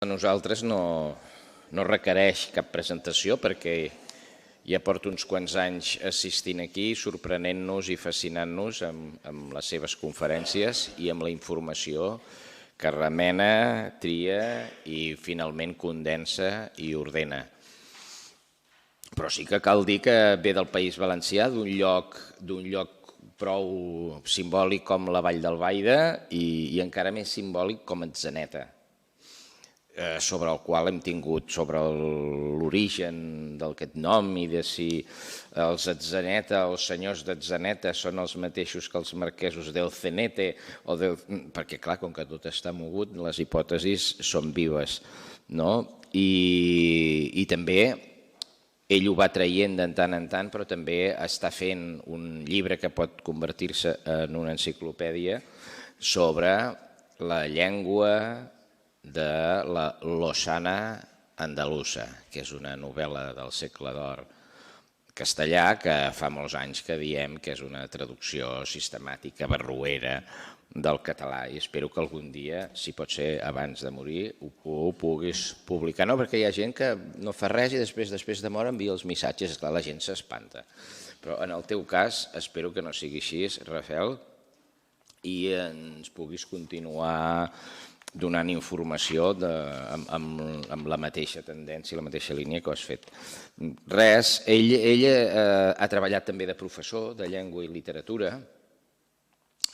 A nosaltres no requereix cap presentació perquè ja porto uns quants anys assistint aquí, sorprenent-nos i fascinant-nos amb les seves conferències i amb la informació que remena, tria i finalment condensa i ordena. Però sí que cal dir que ve del País Valencià, d'un lloc prou simbòlic com la Vall d'Albaida i encara més simbòlic com Atzeneta, sobre el qual hem tingut, sobre l'origen d'aquest nom i de si els Atzeneta, els senyors d'Atzeneta són els mateixos que els marquesos del Cenete, perquè clar, com que tot està mogut, les hipòtesis són vives, no? I també ell ho va traient de tant en tant, però també està fent un llibre que pot convertir-se en una enciclopèdia sobre la llengua de la Losana andalusa, que és una novel·la del segle d'or castellà que fa molts anys que diem que és una traducció sistemàtica barroera del català i espero que algun dia, si pot ser abans de morir, ho puguis publicar. No, perquè hi ha gent que no fa res i després de mort envia els missatges, esclar, la gent s'espanta. Però en el teu cas espero que no sigui així, Rafael, i ens puguis continuar donant informació amb la mateixa tendència, la mateixa línia que has fet. Res, ell ha treballat també de professor de llengua i literatura,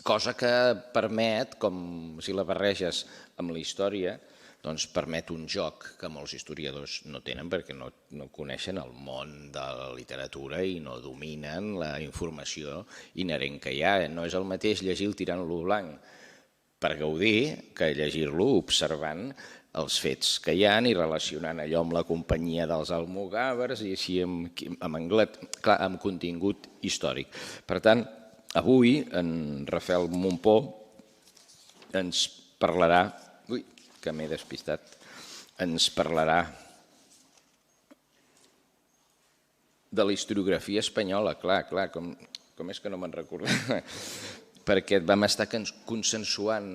cosa que permet, com si la barreges amb la història, doncs permet un joc que molts historiadors no tenen perquè no coneixen el món de la literatura i no dominen la informació inherent que hi ha. No és el mateix llegir-lo tirant-lo blanc per gaudir que llegir-lo observant els fets que hi ha i relacionant allò amb la companyia dels almogàvers i així amb contingut històric. Per tant, avui en Rafael Mompó ens parlarà, que m'he despistat, ens parlarà de la historiografia espanyola, clar, com és que no me'n recordava, perquè vam estar consensuant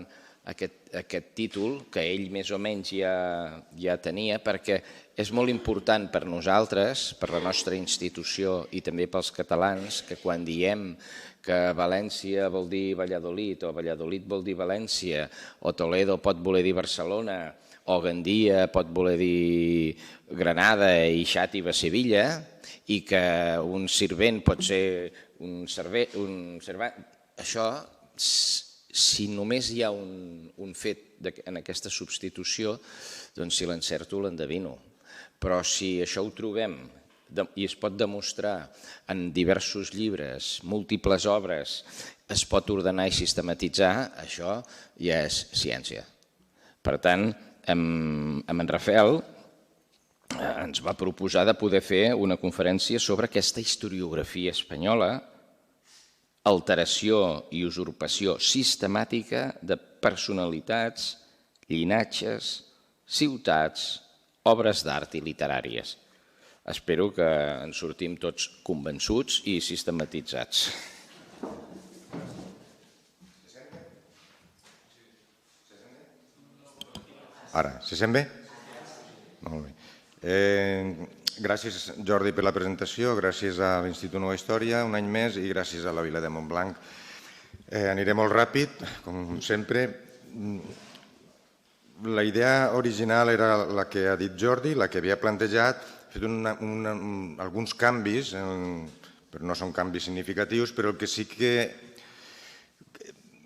aquest títol, que ell més o menys ja tenia, perquè és molt important per nosaltres, per la nostra institució i també pels catalans, que quan diem que València vol dir Valladolid o Valladolid vol dir València o Toledo pot voler dir Barcelona o Gandia pot voler dir Granada i Xàtiva Sevilla i que un servent pot ser un servant. Això, si només hi ha un fet en aquesta substitució, doncs si l'encerto l'endevino. Però si això ho trobem i es pot demostrar en diversos llibres, múltiples obres, es pot ordenar i sistematitzar, això ja és ciència. Per tant, amb en Rafael ens va proposar de poder fer una conferència sobre aquesta historiografia espanyola, alteració i usurpació sistemàtica de personalitats, llinatges, ciutats, obres d'art i literàries. Espero que en sortim tots convençuts i sistematitzats. Ara, se sent bé? Molt bé. Gràcies, Jordi, per la presentació, gràcies a l'Institut Nova Història, un any més, i gràcies a la Vila de Montblanc. Aniré molt ràpid, com sempre. La idea original era la que ha dit Jordi, la que havia plantejat, he fet alguns canvis, però no són canvis significatius, però el que sí que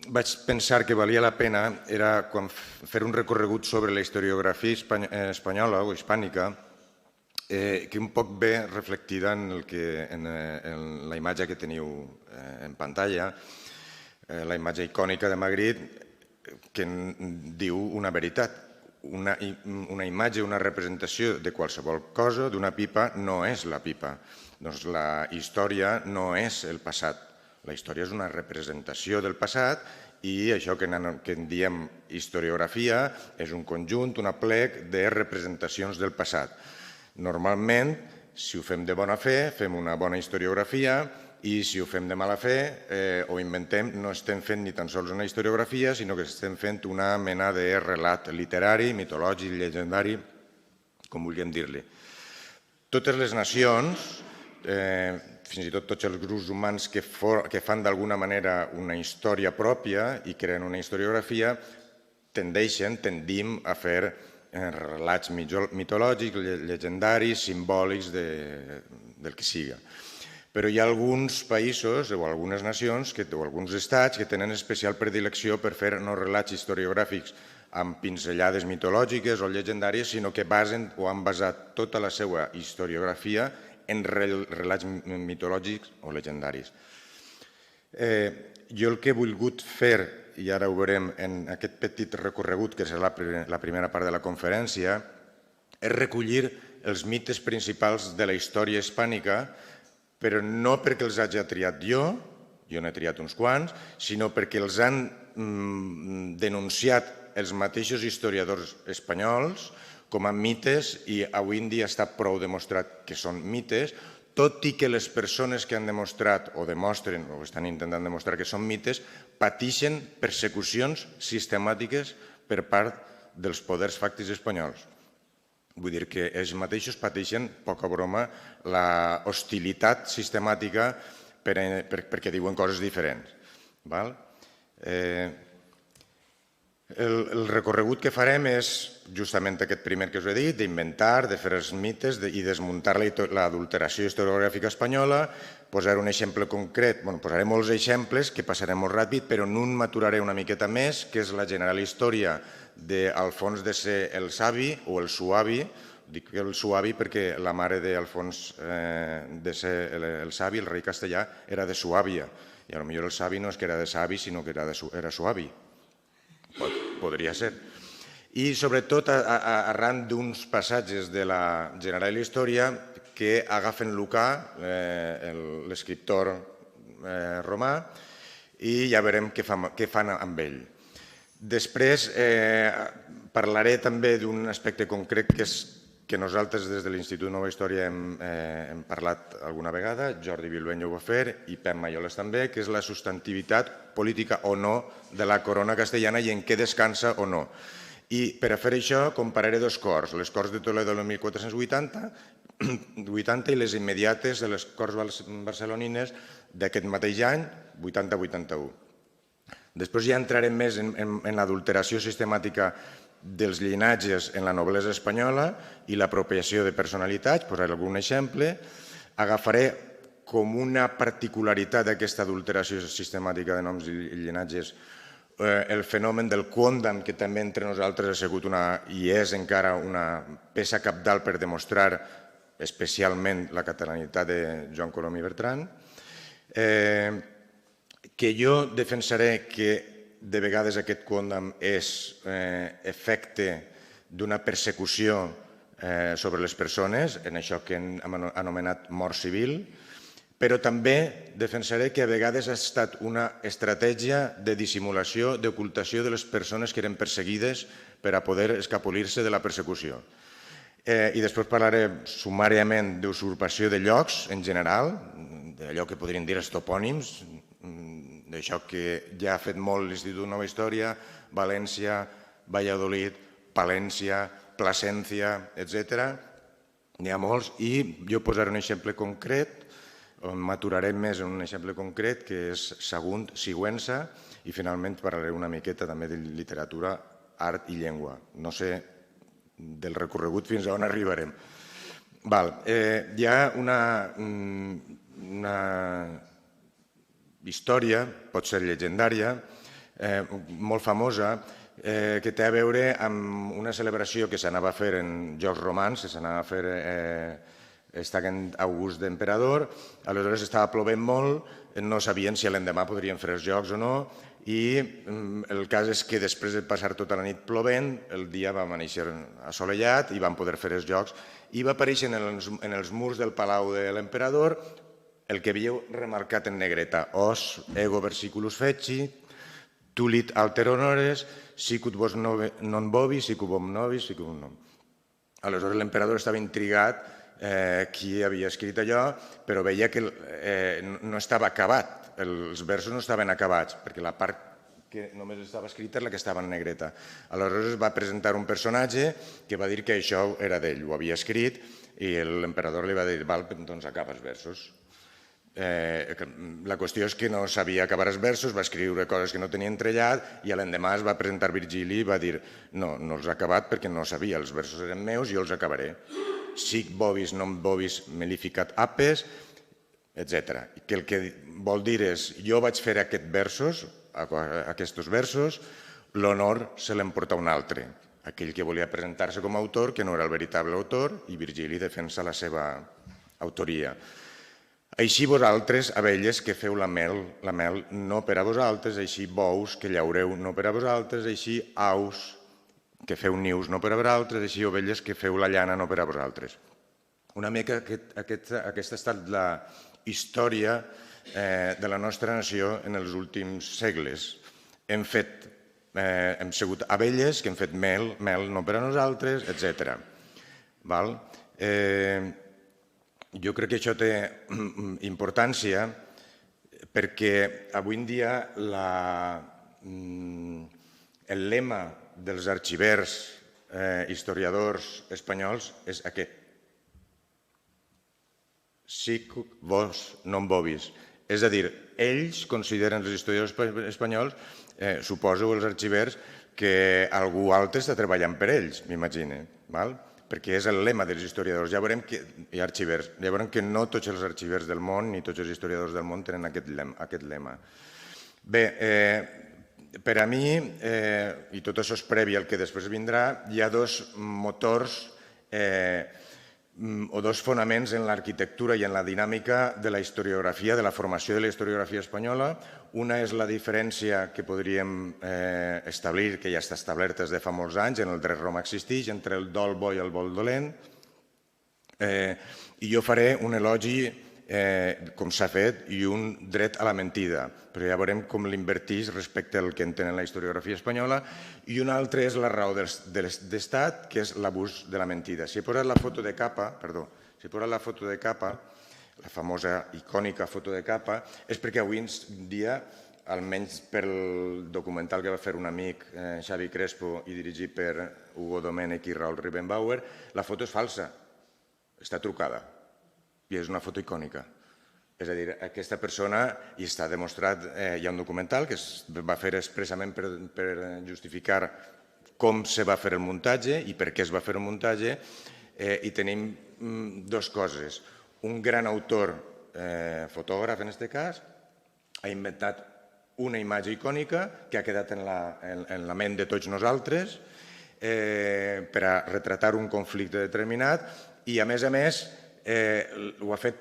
vaig pensar que valia la pena era fer un recorregut sobre la historiografia espanyola o hispànica, que un poc ve reflectida en la imatge que teniu en pantalla, la imatge icònica de Magritte, que diu una veritat. Una imatge, una representació de qualsevol cosa, d'una pipa, no és la pipa. Doncs la història no és el passat. La història és una representació del passat i això que en diem historiografia és un conjunt, un aplec de representacions del passat. Normalment, si ho fem de bona fe, fem una bona historiografia i si ho fem de mala fe o inventem, no estem fent ni tan sols una historiografia, sinó que estem fent una mena de relat literari, mitològic, llegendari, com vulguem dir-li. Totes les nacions, fins i tot tots els grups humans que fan d'alguna manera una història pròpia i creen una historiografia, tendim a fer relats mitològics, llegendaris, simbòlics, del que siga. Però hi ha alguns països o algunes nacions o alguns estats que tenen especial predilecció per fer no relats historiogràfics amb pinzellades mitològiques o llegendàries, sinó que basen o han basat tota la seva historiografia en relats mitològics o llegendaris. Jo el que he volgut fer, i ara ho veurem en aquest petit recorregut, que serà la primera part de la conferència, és recollir els mites principals de la història hispànica, però no perquè els hagi triat jo n'he triat uns quants, sinó perquè els han denunciat els mateixos historiadors espanyols com a mites i avui en dia està prou demostrat que són mites, tot i que les persones que han demostrat o demostren o estan intentant demostrar que són mites pateixen persecucions sistemàtiques per part dels poders fàctics espanyols. Vull dir que ells mateixos pateixen, poca broma, la hostilitat sistemàtica perquè diuen coses diferents. El recorregut que farem és justament aquest primer que us he dit, d'inventar, de fer els mites i desmuntar l'adulteració historiogràfica espanyola, posar un exemple concret, posaré molts exemples que passarem molt ràpid, però en un m'aturaré una miqueta més, que és la general història d'Alfons de ser el Savi o el Suavi. Dic el Suavi perquè la mare d'Alfons de ser el Savi, el rei castellà, era de Suàbia. I potser el Savi no és que era de Savi, sinó que era Suavi. Podria ser. I sobretot arran d'uns passatges de la general història que agafen Lucà, l'escriptor romà, i ja veurem què fan amb ell. Després parlaré també d'un aspecte concret que nosaltres des de l'Institut Nova Història hem parlat alguna vegada, Jordi Bilbeny ho va fer i Pep Malloles també, que és la substantivitat política o no de la corona castellana i en què descansa o no. I per a fer això compararé dos corts, les Corts de Toledo del 1480 i les immediates de les Corts barcelonines d'aquest mateix any, 80-81. Després ja entrarem més en l'adulteració sistemàtica dels llinatges en la noblesa espanyola i l'apropiació de personalitats, posaré algun exemple. Agafaré com una particularitat d'aquesta adulteració sistemàtica de noms i llinatges el fenomen del quòndam, que també entre nosaltres ha sigut i és encara una peça cabdal per demostrar especialment la catalanitat de Joan Colom i Bertran, que jo defensaré que de vegades aquest quòndam és efecte d'una persecució sobre les persones, en això que hem anomenat mort civil, però també defensaré que a vegades ha estat una estratègia de dissimulació, d'ocultació de les persones que eren perseguides per a poder escapolir-se de la persecució. I després parlaré sumàriament d'usurpació de llocs en general, d'allò que podríem dir els topònims, d'això que ja ha fet molt l'Institut Nova Història, València, Valladolid, Palència, Plasència, etc. N'hi ha molts i jo posaré un exemple concret, m'aturarem més en un exemple concret, que és Sagunt, Sigüenza, i finalment parlaré una miqueta també de literatura, art i llengua. No sé del recorregut fins a on arribarem. Hi ha una història, pot ser llegendària, molt famosa, que té a veure amb una celebració que s'anava a fer en Jocs Romans, que s'anava a fer estiguent August d'emperador, aleshores estava plovent molt, no sabien si l'endemà podrien fer els jocs o no, i el cas és que després de passar tota la nit plovent, el dia va amanèixer assolellat i van poder fer els jocs, i va aparèixer en els murs del palau de l'emperador el que veieu remarcat en negreta: os ego versiculus feci, tulit alter honores, sicut vos non vobis, sicut vom nobis, sicut nom. Aleshores l'emperador estava intrigat qui havia escrit allò, però veia que no estava acabat, els versos no estaven acabats, perquè la part que només estava escrita és la que estava en negreta. Aleshores es va presentar un personatge que va dir que això era d'ell, ho havia escrit, i l'emperador li va dir, val, doncs acaba els versos. La qüestió és que no sabia acabar els versos, va escriure coses que no tenia entrellat i l'endemà es va presentar Virgili i va dir no els ha acabat perquè no sabia, els versos eren meus i jo els acabaré. Sic bovis, non bovis, melificat apes, etc. Que el que vol dir és jo vaig fer aquests versos, l'honor se l'emporta un altre, aquell que volia presentar-se com a autor, que no era el veritable autor, i Virgili defensa la seva autoria. Així vosaltres, abelles, que feu la mel no per a vosaltres, així bous que llaureu no per a vosaltres, així aus que feu nius no per a vosaltres, així ovelles que feu la llana no per a vosaltres. Una mica aquesta ha estat la història de la nostra nació en els últims segles. Hem sigut abelles que hem fet mel no per a nosaltres, etc. Jo crec que això té importància perquè avui en dia el lema dels arxivers historiadors espanyols és aquest: sic vos non vobis. És a dir, ells consideren, els historiadors espanyols, suposo els arxivers, que algú altre està treballant per ells, m'imagino, perquè és el lema dels historiadors. Ja veurem que no tots els arxivers del món ni tots els historiadors del món tenen aquest lema. Bé, per a mi, i tot això és previ al que després vindrà, hi ha dos motors o dos fonaments en l'arquitectura i en la dinàmica de la historiografia, de la formació de la historiografia espanyola. Una és la diferència que podríem establir, que ja està establerta des de fa molts anys, en el dret romà existeix, entre el dol bo i el dol dolent. I jo faré un elogi, com s'ha fet, i un dret a la mentida, però ja veurem com l'inverteix respecte al que entenen la historiografia espanyola. I un altre és la raó d'estat, que és l'abús de la mentida. Si he posat la foto de capa, la famosa icònica foto de capa, és perquè avui en dia, almenys pel documental que va fer un amic, Xavi Crespo, i dirigit per Hugo Domènech i Raül Ribenbauer, la foto és falsa, està trucada. I és una foto icònica. És a dir, aquesta persona, i està demostrat, hi ha un documental que es va fer expressament per justificar com se va fer el muntatge i per què es va fer el muntatge, i tenim dues coses. Un gran autor, fotògraf en aquest cas, ha inventat una imatge icònica que ha quedat en la ment de tots nosaltres per a retratar un conflicte determinat i, a més, ho ha fet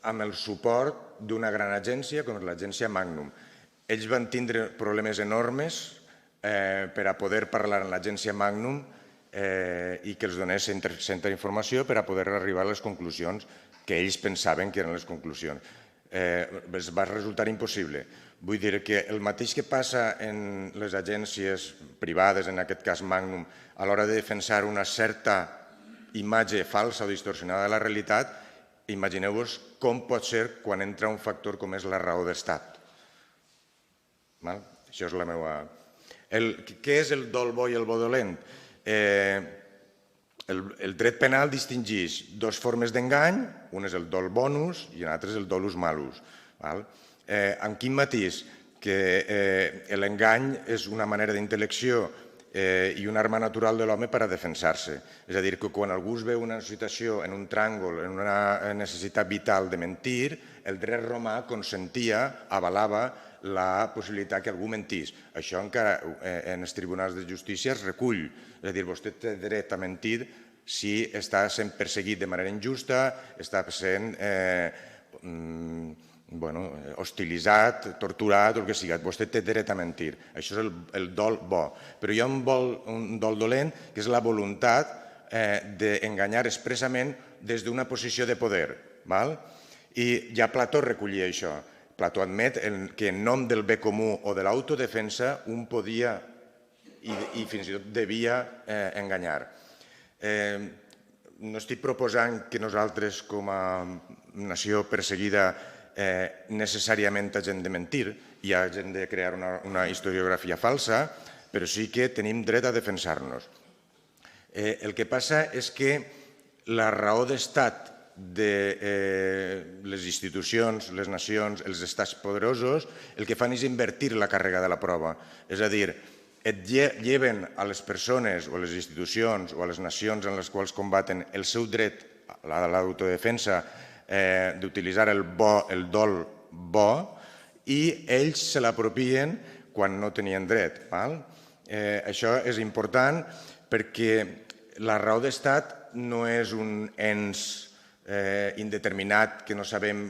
amb el suport d'una gran agència com és l'agència Magnum. Ells van tindre problemes enormes per a poder parlar amb l'agència Magnum i que els donés certa informació per a poder arribar a les conclusions que ells pensaven que eren les conclusions. Es va resultar impossible. Vull dir que el mateix que passa en les agències privades, en aquest cas Magnum, a l'hora de defensar una certa imatge falsa o distorsionada de la realitat, imagineu-vos com pot ser quan entra un factor com és la raó d'estat. Això és la meva... Què és el dol bo i el bo dolent? El dret penal distingeix dues formes d'engany, un és el dol bonus i l'altre és el dolus malus. Amb quin matís? Que l'engany és una manera d'intel·lecció i una arma natural de l'home per a defensar-se. És a dir, que quan algú es veu en una situació, en un tràngol, en una necessitat vital de mentir, el dret romà consentia, avalava la possibilitat que algú mentís. Això encara en els tribunals de justícia es recull. És a dir, vostè té dret a mentir si està sent perseguit de manera injusta, està sent hostilitzat, torturat, o el que sigui. Vostè té dret a mentir. Això és el dol bo. Però hi ha un dol dolent, que és la voluntat d'enganyar expressament des d'una posició de poder. I ja Plató recollia això. Plató admet que en nom del bé comú o de l'autodefensa un podia i fins i tot devia enganyar. no estic proposant que nosaltres, com a nació perseguida, necessàriament hagin de mentir i hagin de crear una historiografia falsa, però sí que tenim dret a defensar-nos. El que passa és que la raó d'estat de les institucions, les nacions, els estats poderosos, el que fan és invertir la càrrega de la prova. És a dir, et lleven a les persones o a les institucions o a les nacions en les quals combaten el seu dret a l'autodefensa d'utilitzar el dol bo i ells se l'apropien quan no tenien dret. Això és important perquè la raó d'estat no és un ens indeterminat que no sabem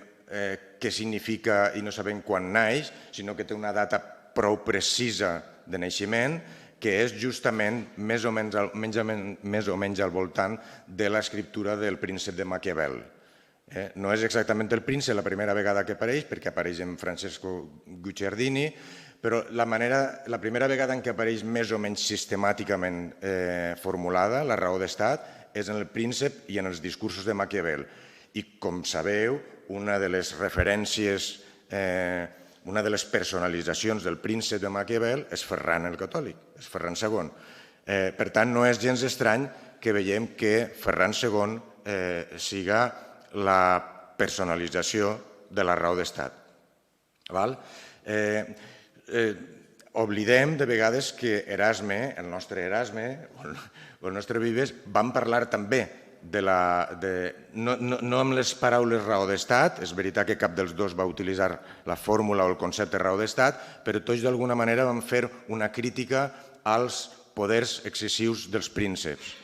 què significa i no sabem quan naix, sinó que té una data prou precisa de naixement, que és justament més o menys al voltant de l'escriptura del príncep de Maquiavel. No és exactament el príncep la primera vegada que apareix, perquè apareix en Francesco Guicciardini, però la primera vegada en què apareix més o menys sistemàticament formulada la raó d'estat és en el príncep i en els discursos de Maquiavel. I, com sabeu, una de les referències, una de les personalitzacions del príncep de Maquiavel és Ferran el Catòlic, és Ferran II. Per tant, no és gens estrany que veiem que Ferran II siga la personalització de la raó d'estat. Oblidem de vegades que Erasme, el nostre Erasme, o el nostre Vives, van parlar també no amb les paraules raó d'estat, és veritat que cap dels dos va utilitzar la fórmula o el concepte raó d'estat, però tots d'alguna manera van fer una crítica als poders excessius dels prínceps.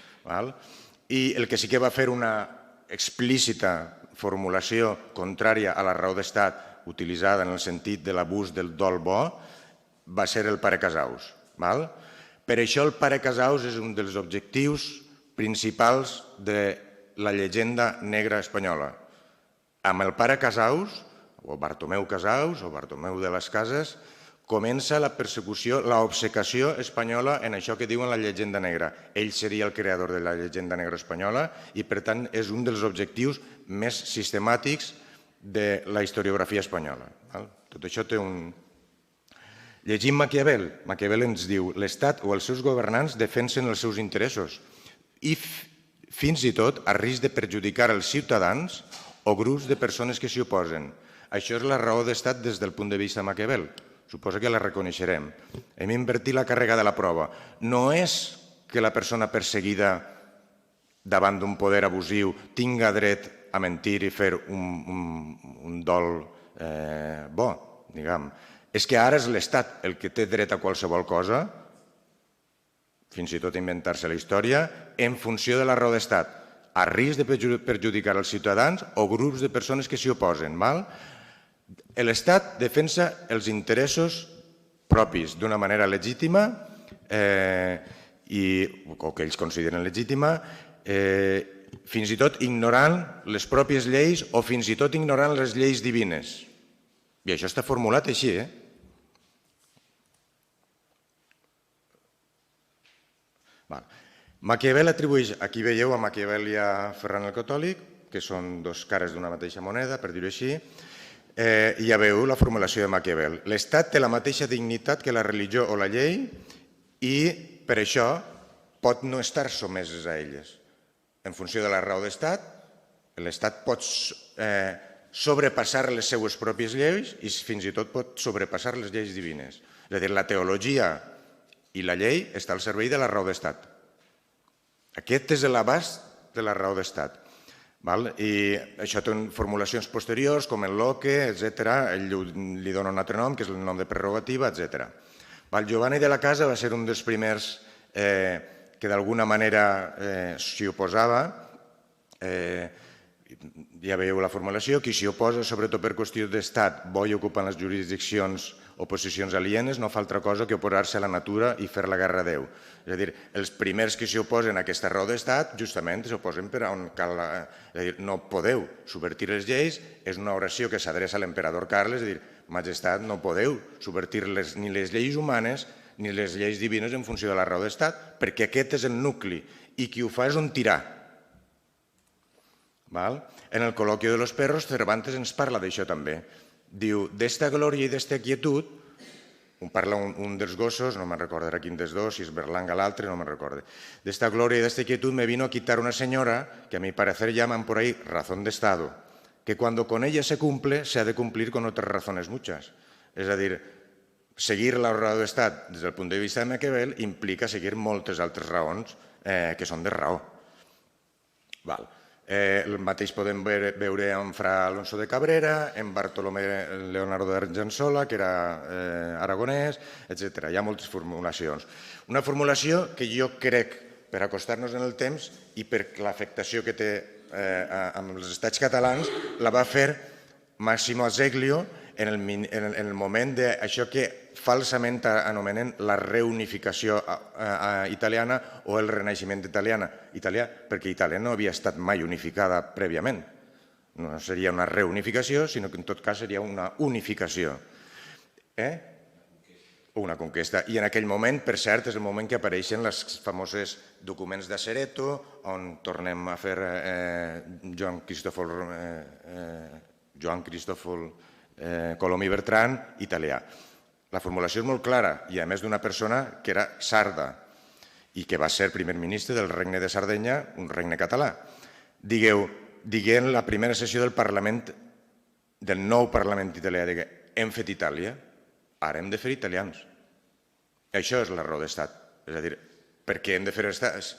I el que sí que va fer una explícita formulació contrària a la raó d'estat utilitzada en el sentit de l'abús del dol bo va ser el pare Casaus. Per això el pare Casaus és un dels objectius principals de la llegenda negra espanyola. Amb el pare Casaus, o Bartomeu Casaus, o Bartomeu de les Cases, comença la persecució, l'obcecació espanyola en això que diuen la llegenda negra. Ell seria el creador de la llegenda negra espanyola i, per tant, és un dels objectius més sistemàtics de la historiografia espanyola. Tot això té un... Llegim Maquiavel. Maquiavel ens diu: l'Estat o els seus governants defensen els seus interessos i fins i tot a risc de perjudicar els ciutadans o grups de persones que s'hi oposen. Això és la raó d'estat des del punt de vista de Maquiavel. Suposo que la reconeixerem. Hem invertit la càrrega de la prova. No és que la persona perseguida davant d'un poder abusiu tinga dret a mentir i fer un dol bo, diguem. És que ara és l'Estat el que té dret a qualsevol cosa, fins i tot a inventar-se la història, en funció de la raó d'estat, a risc de perjudicar els ciutadans o grups de persones que s'hi oposen. L'Estat defensa els interessos propis d'una manera legítima o que ells consideren legítima, fins i tot ignorant les pròpies lleis o fins i tot ignorant les lleis divines. I això està formulat així, Maquiavel atribueix, aquí veieu a Maquiavel i a Ferran el Catòlic, que són dos cares d'una mateixa moneda, per dir-ho així, i ja veieu la formulació de Maquiavel. L'Estat té la mateixa dignitat que la religió o la llei i per això pot no estar someses a elles. En funció de la raó d'estat, l'Estat pot sobrepassar les seues pròpies lleis i fins i tot pot sobrepassar les lleis divines. És a dir, la teologia i la llei està al servei de la raó d'estat. Aquest és l'abast de la raó d'estat. I això té formulacions posteriors, com el Locke, etc. Ell li dona un altre nom, que és el nom de prerrogativa, etc. Giovanni de la Casa va ser un dels primers que d'alguna manera s'hi oposava. Ja veieu la formulació. Qui s'hi oposa, sobretot per qüestions d'estat, bo i ocupant les jurisdiccions o posicions alienes, no fa altra cosa que oposar-se a la natura i fer la guerra a Déu. És a dir, els primers que s'hi oposen a aquesta raó d'estat justament s'oposen per on cal... És a dir, no podeu subvertir les lleis, és una oració que s'adreça a l'emperador Carles, és a dir, majestat, no podeu subvertir ni les lleis humanes ni les lleis divines en funció de la raó d'estat, perquè aquest és el nucli, i qui ho fa és un tirà. En el col·loquio de los perros, Cervantes ens parla d'això també. Diu, d'esta glòria i d'esta quietud, parla un dels gossos, no me'n recordo ara quin dels dos, si és Berlanga l'altre, no me'n recordo. D'esta glòria y d'esta quietud me vino a quitar una señora que a mi parecer llaman por ahí razón de Estado, que cuando con ella se cumple, se ha de cumplir con otras razones muchas. És a dir, seguir la raó d'estat des del punt de vista de Maquiavel implica seguir moltes altres raons que són de raó. El mateix podem veure en Fra Alonso de Cabrera, en Bartolomé Leonardo d'Argensola, que era aragonès, etc. Hi ha moltes formulacions. Una formulació que jo crec, per acostar-nos en el temps i per l'afectació que té amb els estats catalans, la va fer Massimo Azeglio en el moment d'això que falsament anomenen la reunificació italiana o el renaixement italià, perquè Itàlia no havia estat mai unificada prèviament. No seria una reunificació, sinó que en tot cas seria una unificació. O una conquesta. I en aquell moment, per cert, és el moment que apareixen els famosos documents de Cereto, on tornem a fer Joan Cristòfol Colom i Bertran, italià. La formulació és molt clara, i a més d'una persona que era sarda i que va ser primer ministre del Regne de Sardenya, un regne català. Diguent la primera sessió del Parlament, del nou Parlament italià, hem fet Itàlia, ara hem de fer italians. Això és la raó d'estat. És a dir, per què hem de fer estats?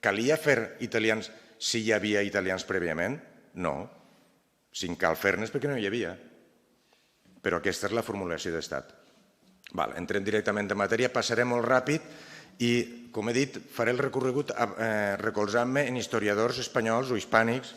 Calia fer italians si hi havia italians prèviament? No. Si en cal fer-ne és perquè no hi havia. Però aquesta és la formulació d'estat. Entrem directament en matèria, passaré molt ràpid i, com he dit, faré el recorregut recolzant-me en historiadors espanyols o hispànics.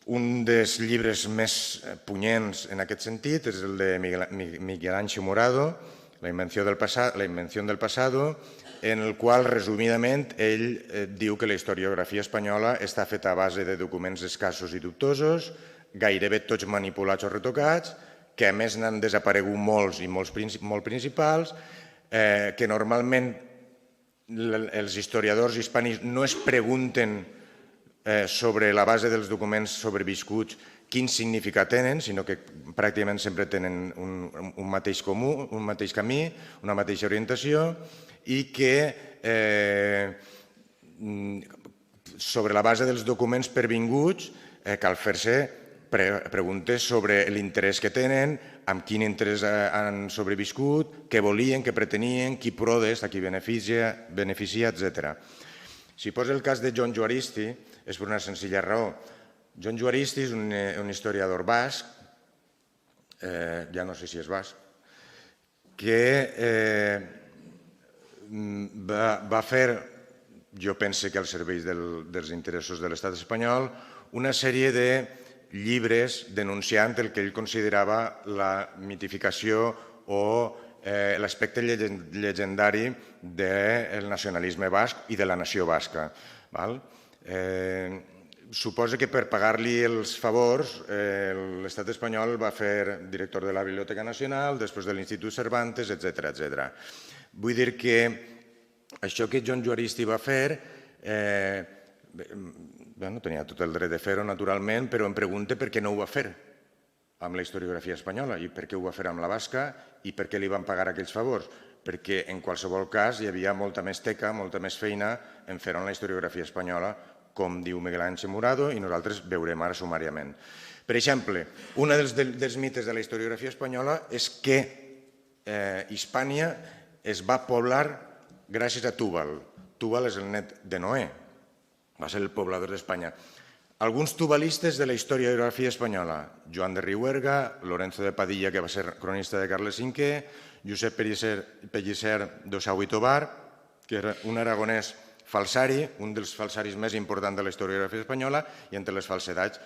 Un dels llibres més punyents en aquest sentit és el de Miguel Ángel Morado, La invenció del pasado, en el qual, resumidament, ell diu que la historiografia espanyola està feta a base de documents escassos i dubtosos, gairebé tots manipulats o retocats, que a més n'han desaparegut molts i molt principals, que normalment els historiadors hispànics no es pregunten sobre la base dels documents sobreviscuts quin significat tenen, sinó que pràcticament sempre tenen un mateix comú, un mateix camí, una mateixa orientació, i que sobre la base dels documents pervinguts cal fer-se preguntes sobre l'interès que tenen, amb quin interès han sobreviscut, què volien, què pretenien, qui prodes, a qui beneficia, etc. Si posa el cas de Jon Juaristi, és per una senzilla raó. Jon Juaristi és un historiador basc, ja no sé si és basc, que va fer, jo penso que al servei dels interessos de l'estat espanyol, una sèrie de llibres denunciant el que ell considerava la mitificació o l'aspecte llegendari del nacionalisme basc i de la nació basca. Suposa que per pagar-li els favors l'estat espanyol va fer director de la Biblioteca Nacional, després de l'Institut Cervantes, etc. Vull dir que això que Jon Juaristi va fer, no tenia tot el dret de fer-ho, naturalment, però em pregunto per què no ho va fer amb la historiografia espanyola i per què ho va fer amb la basca i per què li van pagar aquells favors. Perquè en qualsevol cas hi havia molta més teca, molta més feina en fer-ho en la historiografia espanyola, com diu Miguel Ángel Morado, i nosaltres veurem ara sumàriament. Per exemple, un dels mites de la historiografia espanyola és que Hispània es va poblar gràcies a Túbal. Túbal és el net de Noé, va ser el poblador d'Espanya. Alguns tubalistes de la historiografia espanyola, Joan de Riuerga, Lorenzo de Padilla, que va ser cronista de Carles V, Josep Pellicer d'Ossau i Tobar, que era un aragonès falsari, un dels falsaris més importants de la historiografia espanyola, i entre les falsedats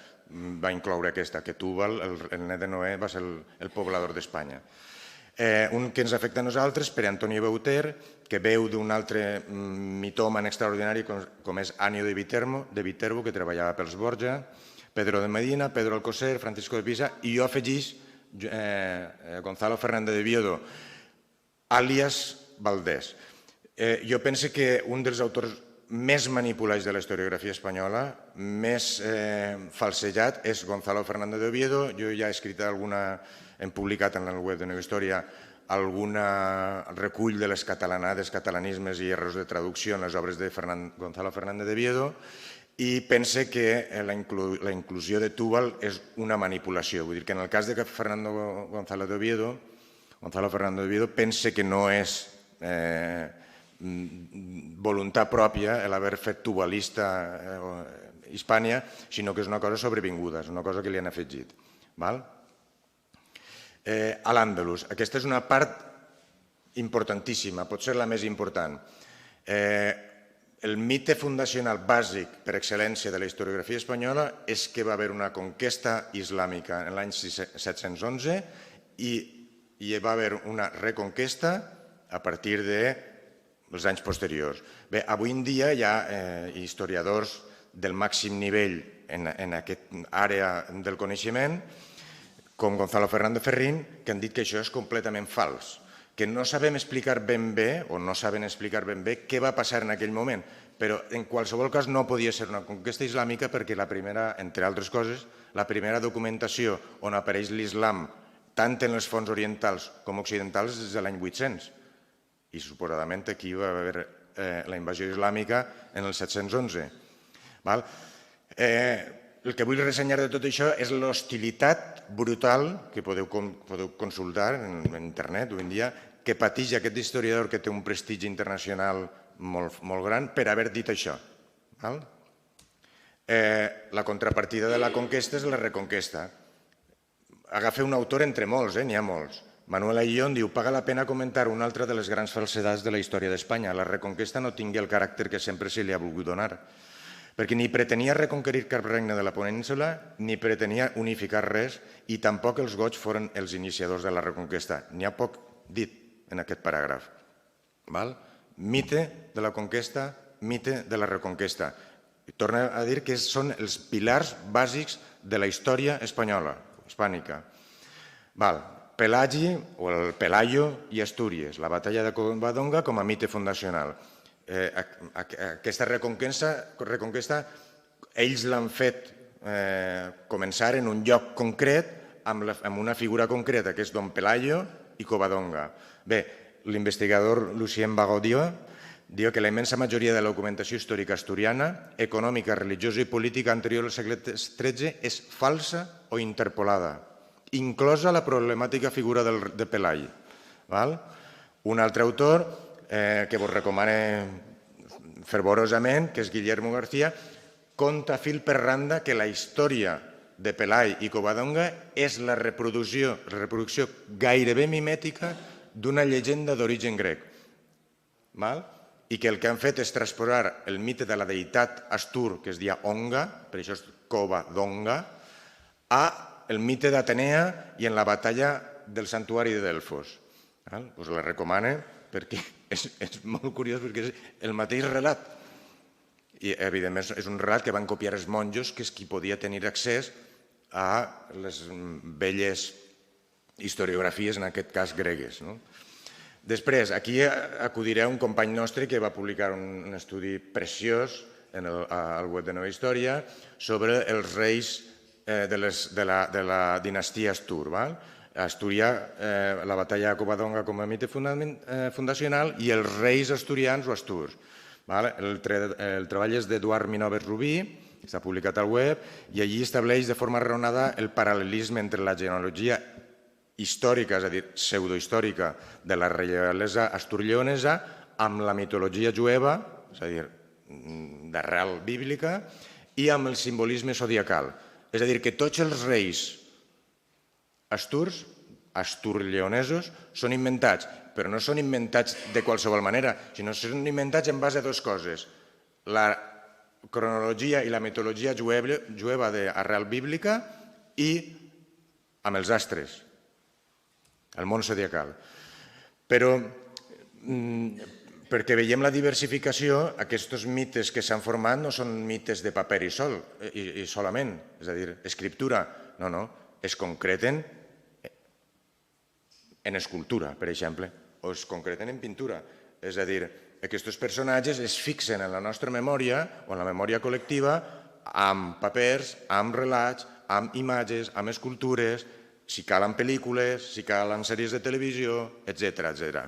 va incloure aquesta, que Túbal, el net de Noé, va ser el poblador d'Espanya. Un que ens afecta a nosaltres, Pere Antoni Beuter, que veu d'un altre mitòman extraordinari com és Anio de Viterbo, que treballava pels Borja, Pedro de Medina, Pedro Alcocer, Francisco de Pisa, i jo afegís Gonzalo Fernández de Viodo, àlies Valdés. Jo penso que un dels autors més manipulats de la historiografia espanyola, més falsejat, és Gonzalo Fernández de Oviedo. Jo ja he escrit hem publicat en el web de Nova Història algun recull de les catalanades, catalanismes i errors de traducció en les obres de Gonzalo Fernández de Oviedo, i pense que la inclusió de Túbal és una manipulació. Vull dir que en el cas de Gonzalo Fernández de Oviedo pense que no és voluntat pròpia l'haver fet tubalista Hispània, sinó que és una cosa sobrevinguda, és una cosa que li han afegit. A l'Àndalus, aquesta és una part importantíssima, pot ser la més important. El mite fundacional bàsic per excel·lència de la historiografia espanyola és que va haver una conquesta islàmica en l'any 711 i hi va haver una reconquesta a partir dels anys posteriors. Bé, avui en dia hi ha historiadors del màxim nivell en aquesta àrea del coneixement, com Gonzalo Fernández Ferrín, que han dit que això és completament fals, que no sabem explicar ben bé, o no saben explicar ben bé, què va passar en aquell moment, però en qualsevol cas no podia ser una conquesta islàmica perquè la primera, entre altres coses, la primera documentació on apareix l'islam, tant en les fonts orientals com occidentals, és de l'any 800. I suposadament aquí va haver la invasió islàmica en el 711. El que vull ressenyar de tot això és l'hostilitat brutal, que podeu consultar en internet avui en dia, que pateix aquest historiador que té un prestigi internacional molt gran per haver dit això. La contrapartida de la conquesta és la reconquesta. Agafeu un autor entre molts, n'hi ha molts. Manuel Aillón diu: paga la pena comentar una altra de les grans falsedats de la història d'Espanya. La reconquesta no tingui el caràcter que sempre se li ha volgut donar, perquè ni pretenia reconquerir cap regne de la península, ni pretenia unificar res, i tampoc els gots foren els iniciadors de la reconquesta. N'hi ha poc dit en aquest paràgraf. Mite de la conquesta, mite de la reconquesta. Torna a dir que són els pilars bàsics de la història espanyola, hispànica. Pelagi, o el Pelayo i Astúries, la batalla de Covadonga com a mite fundacional. Aquesta reconquesta ells l'han fet començar en un lloc concret amb una figura concreta, que és Don Pelayo i Covadonga. Bé, l'investigador Lucien Bagaudió diu que la immensa majoria de la documentació històrica asturiana, econòmica, religiosa i política anterior al segle XIII és falsa o interpolada, inclosa la problemàtica figura de Pelai. Un altre autor que vos recomano fervorosament, que és Guillermo García, conta fil per randa que la història de Pelai i Covadonga és la reproducció gairebé mimètica d'una llegenda d'origen grec, i que el que han fet és transposar el mite de la deïtat Astur, que es deia Onga, per això és Covadonga, a el mite d'Atenea i en la batalla del santuari de Delfos. Us la recomano perquè és molt curiós, perquè és el mateix relat. I, evidentment, és un relat que van copiar els monjos, que és qui podia tenir accés a les velles historiografies, en aquest cas gregues. Després, aquí acudiré a un company nostre que va publicar un estudi preciós al web de Nova Història sobre els reis de la dinastia Astur. Astúria, la batalla de Covadonga com a mite fundacional i els reis asturians o asturs. El treball és d'Eduard Minoves Rubí, s'ha publicat al web, i allí estableix de forma raonada el paral·lelisme entre la genealogia històrica, és a dir, pseudohistòrica, de la reialesa astur-lleonesa amb la mitologia jueva, és a dir, d'arrel bíblica, i amb el simbolisme zodiacal. És a dir, que tots els reis asturs, astur-lleonesos, són inventats, però no són inventats de qualsevol manera, sinó que són inventats en base a dues coses: la cronologia i la mitologia jueva d'arrel bíblica i amb els astres, el món zodiacal. Però, perquè veiem la diversificació, aquests mites que s'han format no són mites de paper i solament, és a dir, escriptura, no, es concreten en escultura, per exemple, o es concreten en pintura. És a dir, Aquests personatges es fixen en la nostra memòria o en la memòria col·lectiva amb papers, amb relats, amb imatges, amb escultures, si cal en pel·lícules, si cal en sèries de televisió, etc.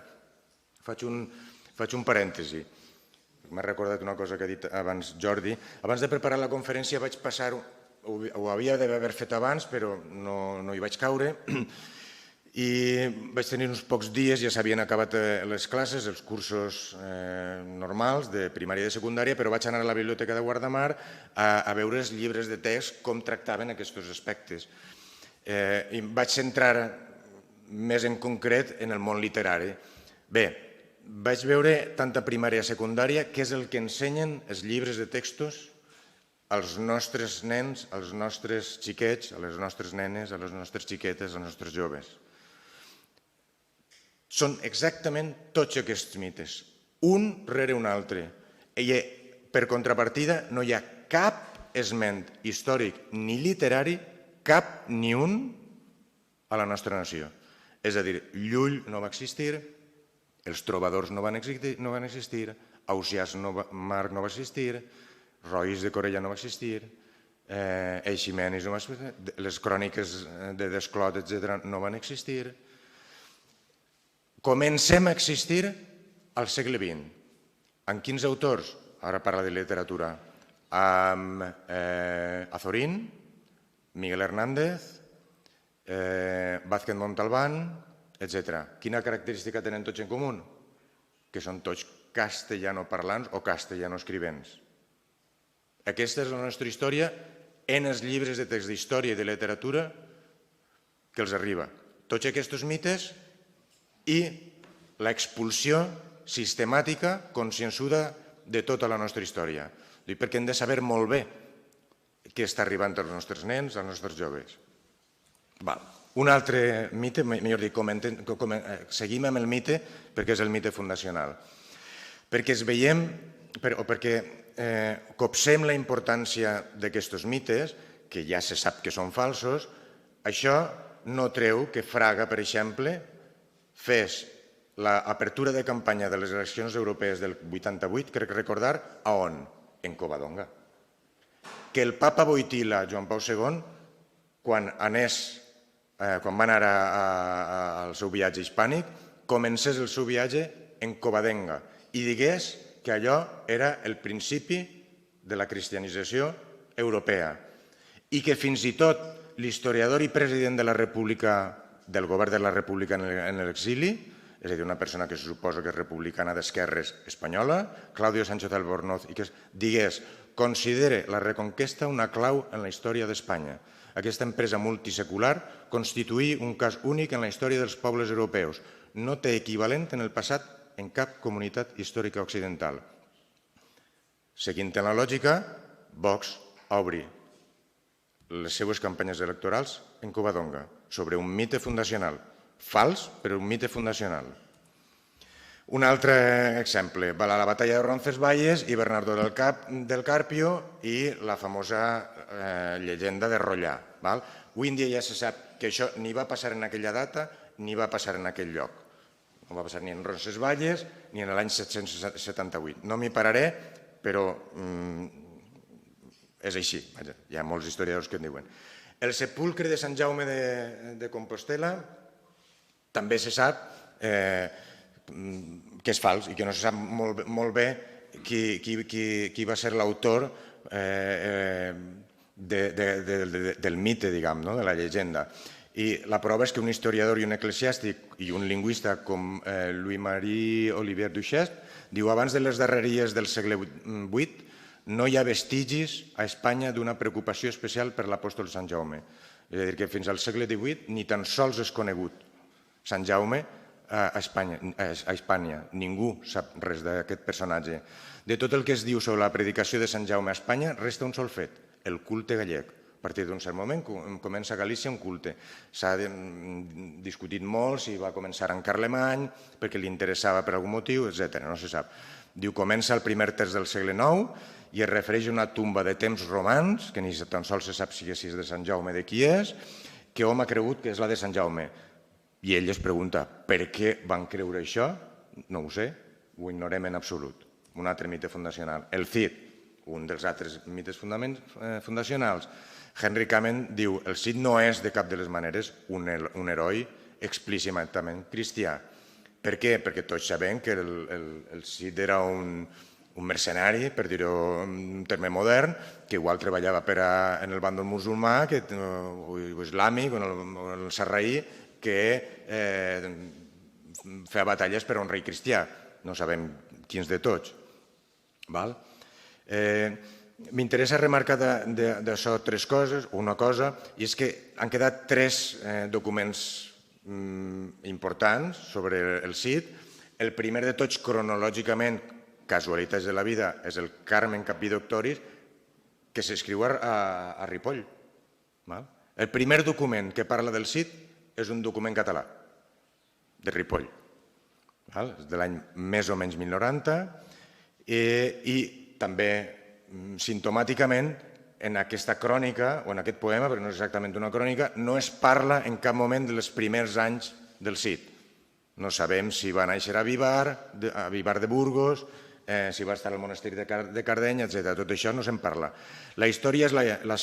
Faig un parèntesi. M'ha recordat una cosa que ha dit abans Jordi. Abans de preparar la conferència vaig passar, ho havia d'haver fet abans, però no hi vaig caure, i vaig tenir uns pocs dies, ja s'havien acabat les classes, els cursos normals de primària i de secundària, però vaig anar a la biblioteca de Guardamar a veure els llibres de text, com tractaven aquests aspectes. I vaig centrar més en concret en el món literari. Bé, vaig veure tant a primària i a secundària què és el que ensenyen els llibres de textos als nostres nens, als nostres xiquets, a les nostres nenes, a les nostres xiquetes, als nostres joves. Són exactament tots aquests mites, un rere un altre. I per contrapartida no hi ha cap esment històric ni literari, cap ni un, a la nostra nació. És a dir, Llull no va existir, els trobadors no van existir, Ausiàs Marc no va existir, Roís de Corella no va existir, Eiximenis no va existir, les cròniques de Desclot, etc., no van existir. Comencem a existir al segle XX. Amb quins autors? Ara parla de literatura. Amb Azorín, Miguel Hernández, Vázquez Montalbán, etc. Quina característica tenen tots en comú? Que són tots castellanoparlants o castellanoescrivents. Aquesta és la nostra història en els llibres de text d'història i de literatura que els arriba. Tots aquests mites i l'expulsió sistemàtica, consciençuda de tota la nostra història. Perquè hem de saber molt bé què està arribant als nostres nens, als nostres joves. Un altre mite, millor dit, seguim amb el mite perquè és el mite fundacional. Perquè perquè copsem la importància d'aquests mites, que ja se sap que són falsos, això no treu que Fraga, per exemple, fes l'apertura de campanya de les eleccions europees del 88, crec recordar, a on? En Covadonga. Que el papa Wojtyla, Joan Pau II, quan va anar al seu viatge hispànic, comencés el seu viatge en Covadonga i digués que allò era el principi de la cristianització europea i que fins i tot l'historiador i president de la República, del govern de la República en l'exili, és a dir, una persona que se suposa que és republicana d'esquerres espanyola, Claudio Sánchez Albornoz, i que digués: considere la Reconquesta una clau en la història d'Espanya. Aquesta empresa multisecular constituí un cas únic en la història dels pobles europeus. No té equivalent en el passat en cap comunitat històrica occidental. Seguint en la lògica, Vox obri les seues campanyes electorals en Covadonga sobre un mite fundacional. Fals, però un mite fundacional. Un altre exemple, la batalla de Roncesvalles i Bernardo del Carpio i la famosa llegenda de Rollà. Avui en dia ja se sap que això ni va passar en aquella data ni va passar en aquell lloc. No va passar ni en Roncesvalles ni en l'any 778. No m'hi pararé, però és així. Hi ha molts historiadors que en diuen. El sepulcre de Sant Jaume de Compostela també se sap que és fals i que no se sap molt bé qui va ser l'autor del mite, diguem, de la llegenda. I la prova és que un historiador i un eclesiàstic i un lingüista com Louis-Marie Olivier Duchesne diu: abans de les darreries del segle VIII no hi ha vestigis a Espanya d'una preocupació especial per l'apòstol Sant Jaume. És a dir, que fins al segle XVIII ni tan sols és conegut Sant Jaume a Hispània. Ningú sap res d'aquest personatge. De tot el que es diu sobre la predicació de Sant Jaume a Espanya, resta un sol fet: el culte gallec. A partir d'un cert moment comença a Galícia un culte. S'ha discutit molt si va començar en Carlemany, perquè li interessava per algun motiu, etc. No se sap. Diu, comença el primer terç del segle IX i es refereix a una tumba de temps romans, que ni tan sols se sap si és de Sant Jaume, de qui és, que hom ha cregut que és la de Sant Jaume. I ell es pregunta, per què van creure això? No ho sé. ho ignorem en absolut. Un altre mite fundacional. El Cid, un dels altres mites fundacionals. Henry Kamen diu el Cid no és de cap de les maneres un heroi explícitament cristià. Per què? Perquè tots sabem que el Cid era un mercenari, per dir-ho en un terme modern, que igual treballava en el bàndol musulmà o islàmic o en el sarraí, que feia batalles per a un rei cristià. No sabem quins de tots. M'interessa remarcar d'això tres coses, una cosa, i és que han quedat tres documents importants sobre el Cid. El primer de tots, cronològicament, casualitats de la vida, és el Carmen Capí Doctoris, que s'escriu a Ripoll. El primer document que parla del Cid és un document català, de Ripoll. És de l'any més o menys 1090 i també simptomàticament en aquesta crònica o en aquest poema, perquè no és exactament una crònica, no es parla en cap moment dels primers anys del Cid. No sabem si va néixer a Vivar de Burgos, si va estar al monestir de Cardeny, etc. Tot això no se'n parla. La història és el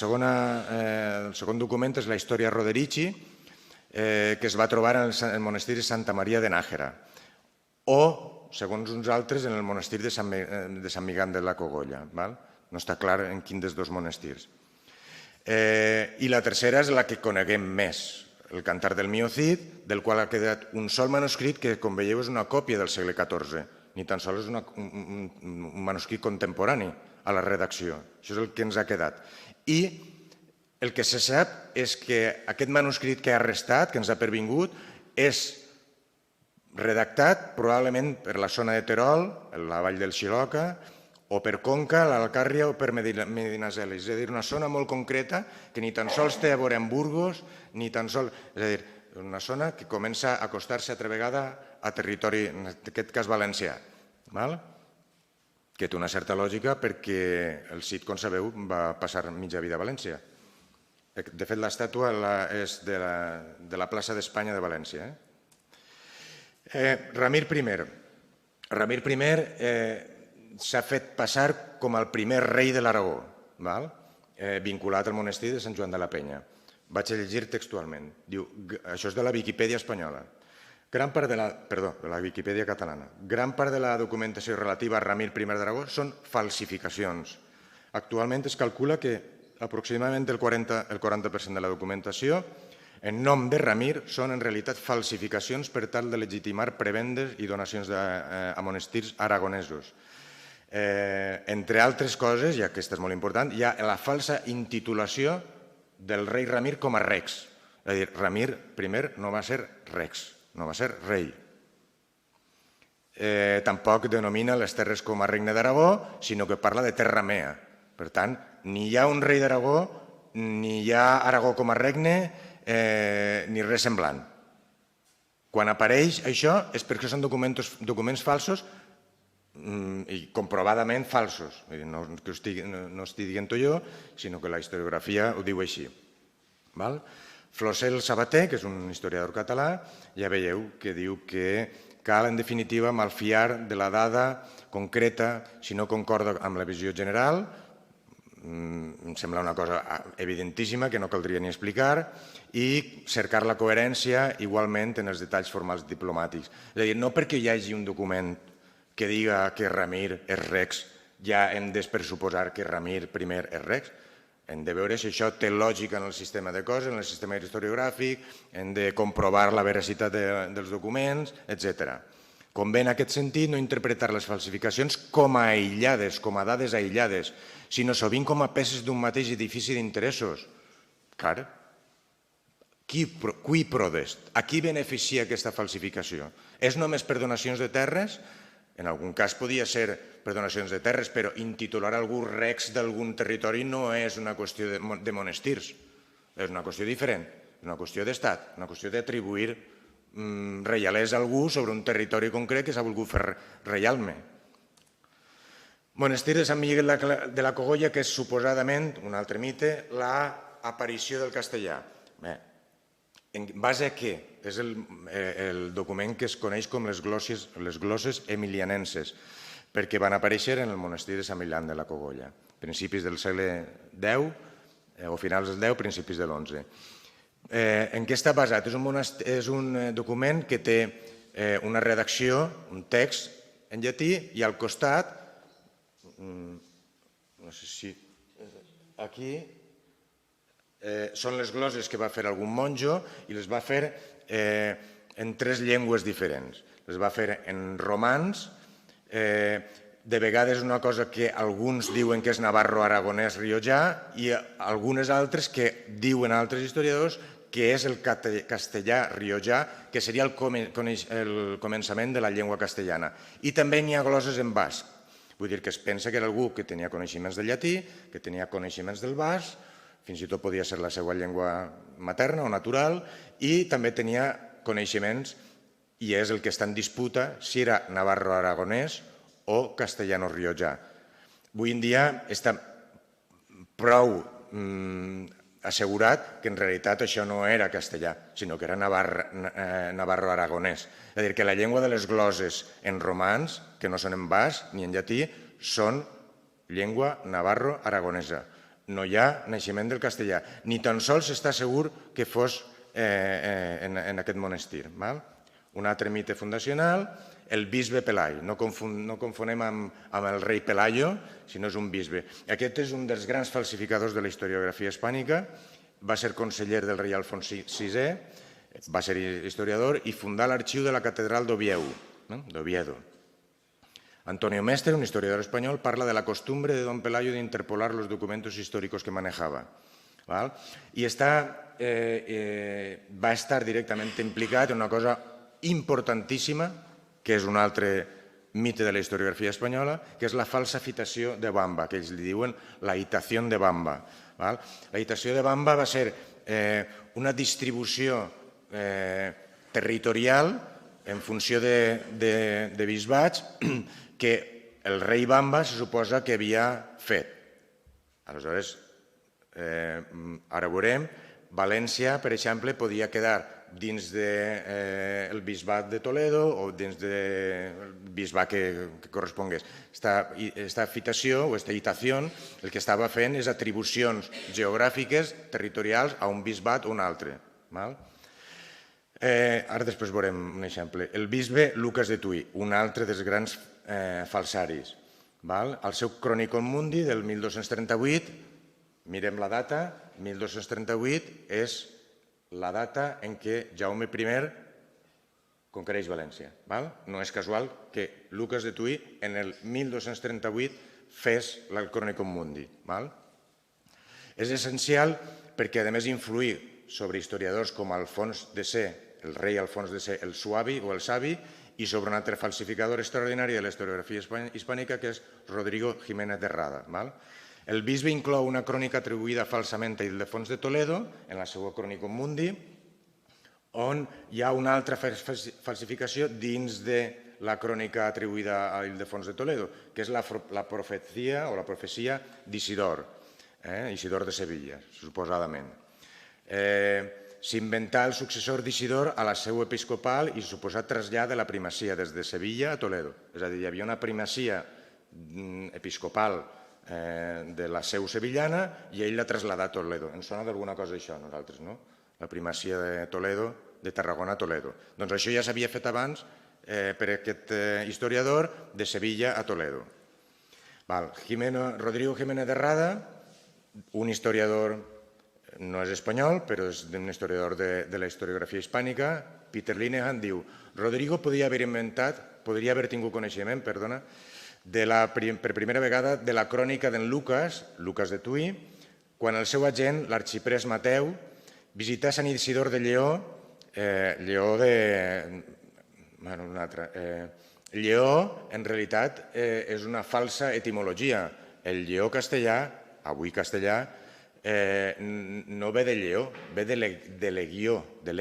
segon document és la història Roderici, que es va trobar en el monestir de Santa Maria de Nájera, o, segons uns altres, en el monestir de Sant Migan de la Cogolla. No està clar en quin dels dos monestirs. I la tercera és la que coneguem més, el Cantar del Mio Cid, del qual ha quedat un sol manuscrit que, com veieu, és una còpia del segle XIV. Ni tan sols és un manuscrit contemporani a la redacció. Això és el que ens ha quedat. I el que se sap és que aquest manuscrit que ha restat, que ens ha pervingut, és redactat probablement per la zona de Terol, la vall del Xiloca, o per Conca, l'Alcàrria o per Medinaceli. És a dir, una zona molt concreta que ni tan sols té a veure amb Burgos, ni tan sols... És a dir, una zona que comença a acostar-se altra vegada a territori, en aquest cas valencià, que té una certa lògica perquè el Cid, com sabeu, va passar mitja vida a València. De fet, l'estàtua és de la plaça d'Espanya de València. Ramir I. Ramir I s'ha fet passar com el primer rei de l'Aragó, vinculat al monestir de Sant Joan de la Penya. Vaig a llegir textualment. Diu, això és de la Viquipèdia espanyola. De la Viquipèdia catalana. Gran part de la documentació relativa a Ramir I d'Aragó són falsificacions. Actualment es calcula que aproximadament el 40% de la documentació en nom de Ramir són en realitat falsificacions per tal de legitimar prebendes i donacions a monestirs aragonesos. Entre altres coses, i aquesta és molt important, hi ha la falsa intitulació del rei Ramir com a rex. És a dir, Ramir I no va ser rex, no va ser rei. Tampoc denomina les terres com a regne d'Aragó, sinó que parla de terra mea. Per tant, ni hi ha un rei d'Aragó, ni hi ha Aragó com a regne, ni res semblant. Quan apareix això és perquè són documents falsos i comprovadament falsos. No estic dient-ho jo, sinó que la historiografia ho diu així. Flosel Sabater, que és un historiador català, ja veieu que diu que cal, en definitiva, malfiar de la dada concreta si no concorda amb la visió general. Em sembla una cosa evidentíssima que no caldria ni explicar, i cercar la coherència igualment en els detalls formals diplomàtics. És a dir, no perquè hi hagi un document que diga que Ramir és rex, ja hem de pressuposar que Ramir I és rex. Hem de veure si això té lògica en el sistema de coses, en el sistema historiogràfic, hem de comprovar la veracitat dels documents, etc. Convé en aquest sentit no interpretar les falsificacions com a aïllades, com a dades aïllades, sinó sovint com a peces d'un mateix edifici d'interessos. Clar, qui prodest? A qui beneficia aquesta falsificació? És només per donacions de terres? En algun cas podia ser per donacions de terres, però intitular algú rex d'algun territori no és una qüestió de monestirs, és una qüestió diferent, és una qüestió d'estat, una qüestió d'atribuir reialesa a algú sobre un territori concret que s'ha volgut fer reialme. Monestir de Sant Miguel de la Cogolla, que és suposadament, un altre mite, l'aparició del castellà. Bé, En base a què? És el document que es coneix com les glosses emilianenses, perquè van aparèixer en el monestir de Sant Millán de la Cogolla, principis del segle X, o finals del X, principis de l'XI. En què està basat? És un document que té una redacció, un text en llatí, i al costat, no sé si aquí, són les glosses que va fer algun monjo i les va fer en 3 llengües diferents. Les va fer en romans, de vegades una cosa que alguns diuen que és navarro-aragonès-riotjà i algunes altres que diuen altres historiadors que és el castellà-riotjà, que seria el començament de la llengua castellana. I també n'hi ha glosses en basc. Vull dir que es pensa que era algú que tenia coneixements del llatí, que tenia coneixements del basc, fins i tot podia ser la seva llengua materna o natural, i també tenia coneixements, i és el que està en disputa, si era navarro-aragonès o castellano-riotjà. Avui en dia està prou assegurat que en realitat això no era castellà, sinó que era navarro-aragonès. És a dir, que la llengua de les glosses en romans, que no són en basc ni en llatí, són llengua navarro-aragonesa. No hi ha naixement del castellà, ni tan sols està segur que fos en aquest monestir. Un altre mite fundacional, el bisbe Pelai. No confonem amb el rei Pelayo, sinó és un bisbe. Aquest és un dels grans falsificadors de la historiografia hispànica, va ser conseller del rei Alfons VI, va ser historiador i fundà l'arxiu de la catedral d'Oviedo. Antonio Mestre, un historiador español, parla de la costumbre de don Pelayo de interpolar los documentos históricos que manejaba. I va estar directament implicat en una cosa importantíssima, que és un altre mite de la historiografia espanyola, que és la falsa citació de Bamba, que ells li diuen la citació de Bamba. La citació de Bamba va ser una distribució territorial en funció de bisbats que el rei Bamba se suposa que havia fet. Aleshores, ara veurem, València, per exemple, podia quedar dins del bisbat de Toledo o dins del bisbat que correspongués. Esta citació o esta citació el que estava fent és atribucions geogràfiques, territorials, a un bisbat o un altre. Ara després veurem un exemple. El bisbe Lucas de Tui, un altre dels grans falsaris. El seu Chronicon Mundi del 1238, mirem la data, 1238 és la data en què Jaume I conquereix València. No és casual que Lucas de Tui en el 1238 fes el Chronicon Mundi. És essencial perquè, a més, influir sobre historiadors com Alfons de Sé, el rei Alfons de Sé, el Suavi o el Savi, i sobre un altre falsificador extraordinari de la historiografia hispànica, que és Rodrigo Jiménez de Rada. El bisbe inclou una crònica atribuïda falsament a Ildefons de Toledo, en la seva Chronicon Mundi, on hi ha una altra falsificació dins de la crònica atribuïda a Ildefons de Toledo, que és la profecia o la profecia d'Isidor, Isidor de Sevilla, suposadament. S'inventà el successor d'Isidor a la seu episcopal i suposat trasllat de la primacia des de Sevilla a Toledo. És a dir, hi havia una primacia episcopal de la seu sevillana i ell l'ha traslladat a Toledo. Ens sona d'alguna cosa això a nosaltres, no? La primacia de Toledo, de Tarragona a Toledo. Doncs això ja s'havia fet abans per aquest historiador de Sevilla a Toledo. Rodrigo Jiménez de Rada, un historiador, no és espanyol, però és un historiador de la historiografia hispànica. Peter Linehan diu: Rodrigo podria haver tingut coneixement, per primera vegada de la crònica d'en Lucas, Lucas de Tui, quan el seu agent, l'arxiprés Mateu, visità Sant Isidor de Lleó, Lleó, en realitat, és una falsa etimologia. El lleó castellà, avui castellà, no ve de Lleó, ve de Legió, de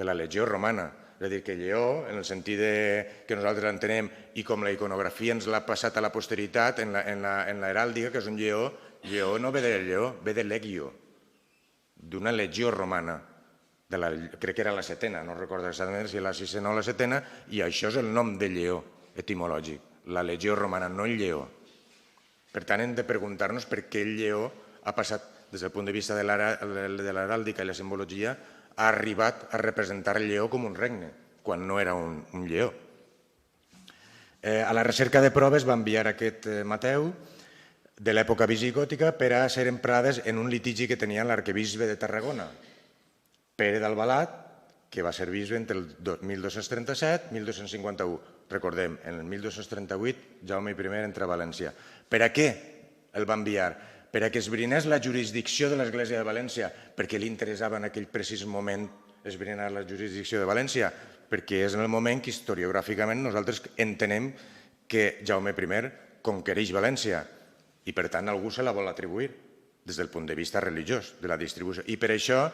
la legió romana. És a dir, que Lleó, en el sentit que nosaltres l'entenem i com la iconografia ens l'ha passat a la posteritat en l'heràldica, que és un lleó no ve de Lleó, ve de Legio, d'una legió romana. crec que era la setena, no recordo exactament si la sisena o la setena, i això és el nom de lleó etimològic, la legió romana, no el lleó. Per tant, hem de preguntar-nos per què el lleó ha passat, des del punt de vista de l'heràldica i la simbologia, ha arribat a representar el lleó com un regne, quan no era un lleó. A la recerca de proves va enviar aquest Mateu de l'època visigòtica per a ser emprades en un litigi que tenia l'arquebisbe de Tarragona, Pere d'Albalat, que va ser bisbe entre el 1237 i 1251. Recordem, en el 1238 Jaume I entra a València. Per a què el va enviar? Per a que esbrinés la jurisdicció de l'Església de València, perquè li interessava en aquell precís moment esbrinar la jurisdicció de València, perquè és en el moment que historiogràficament nosaltres entenem que Jaume I conquereix València i per tant algú se la vol atribuir des del punt de vista religiós de la distribució. I per això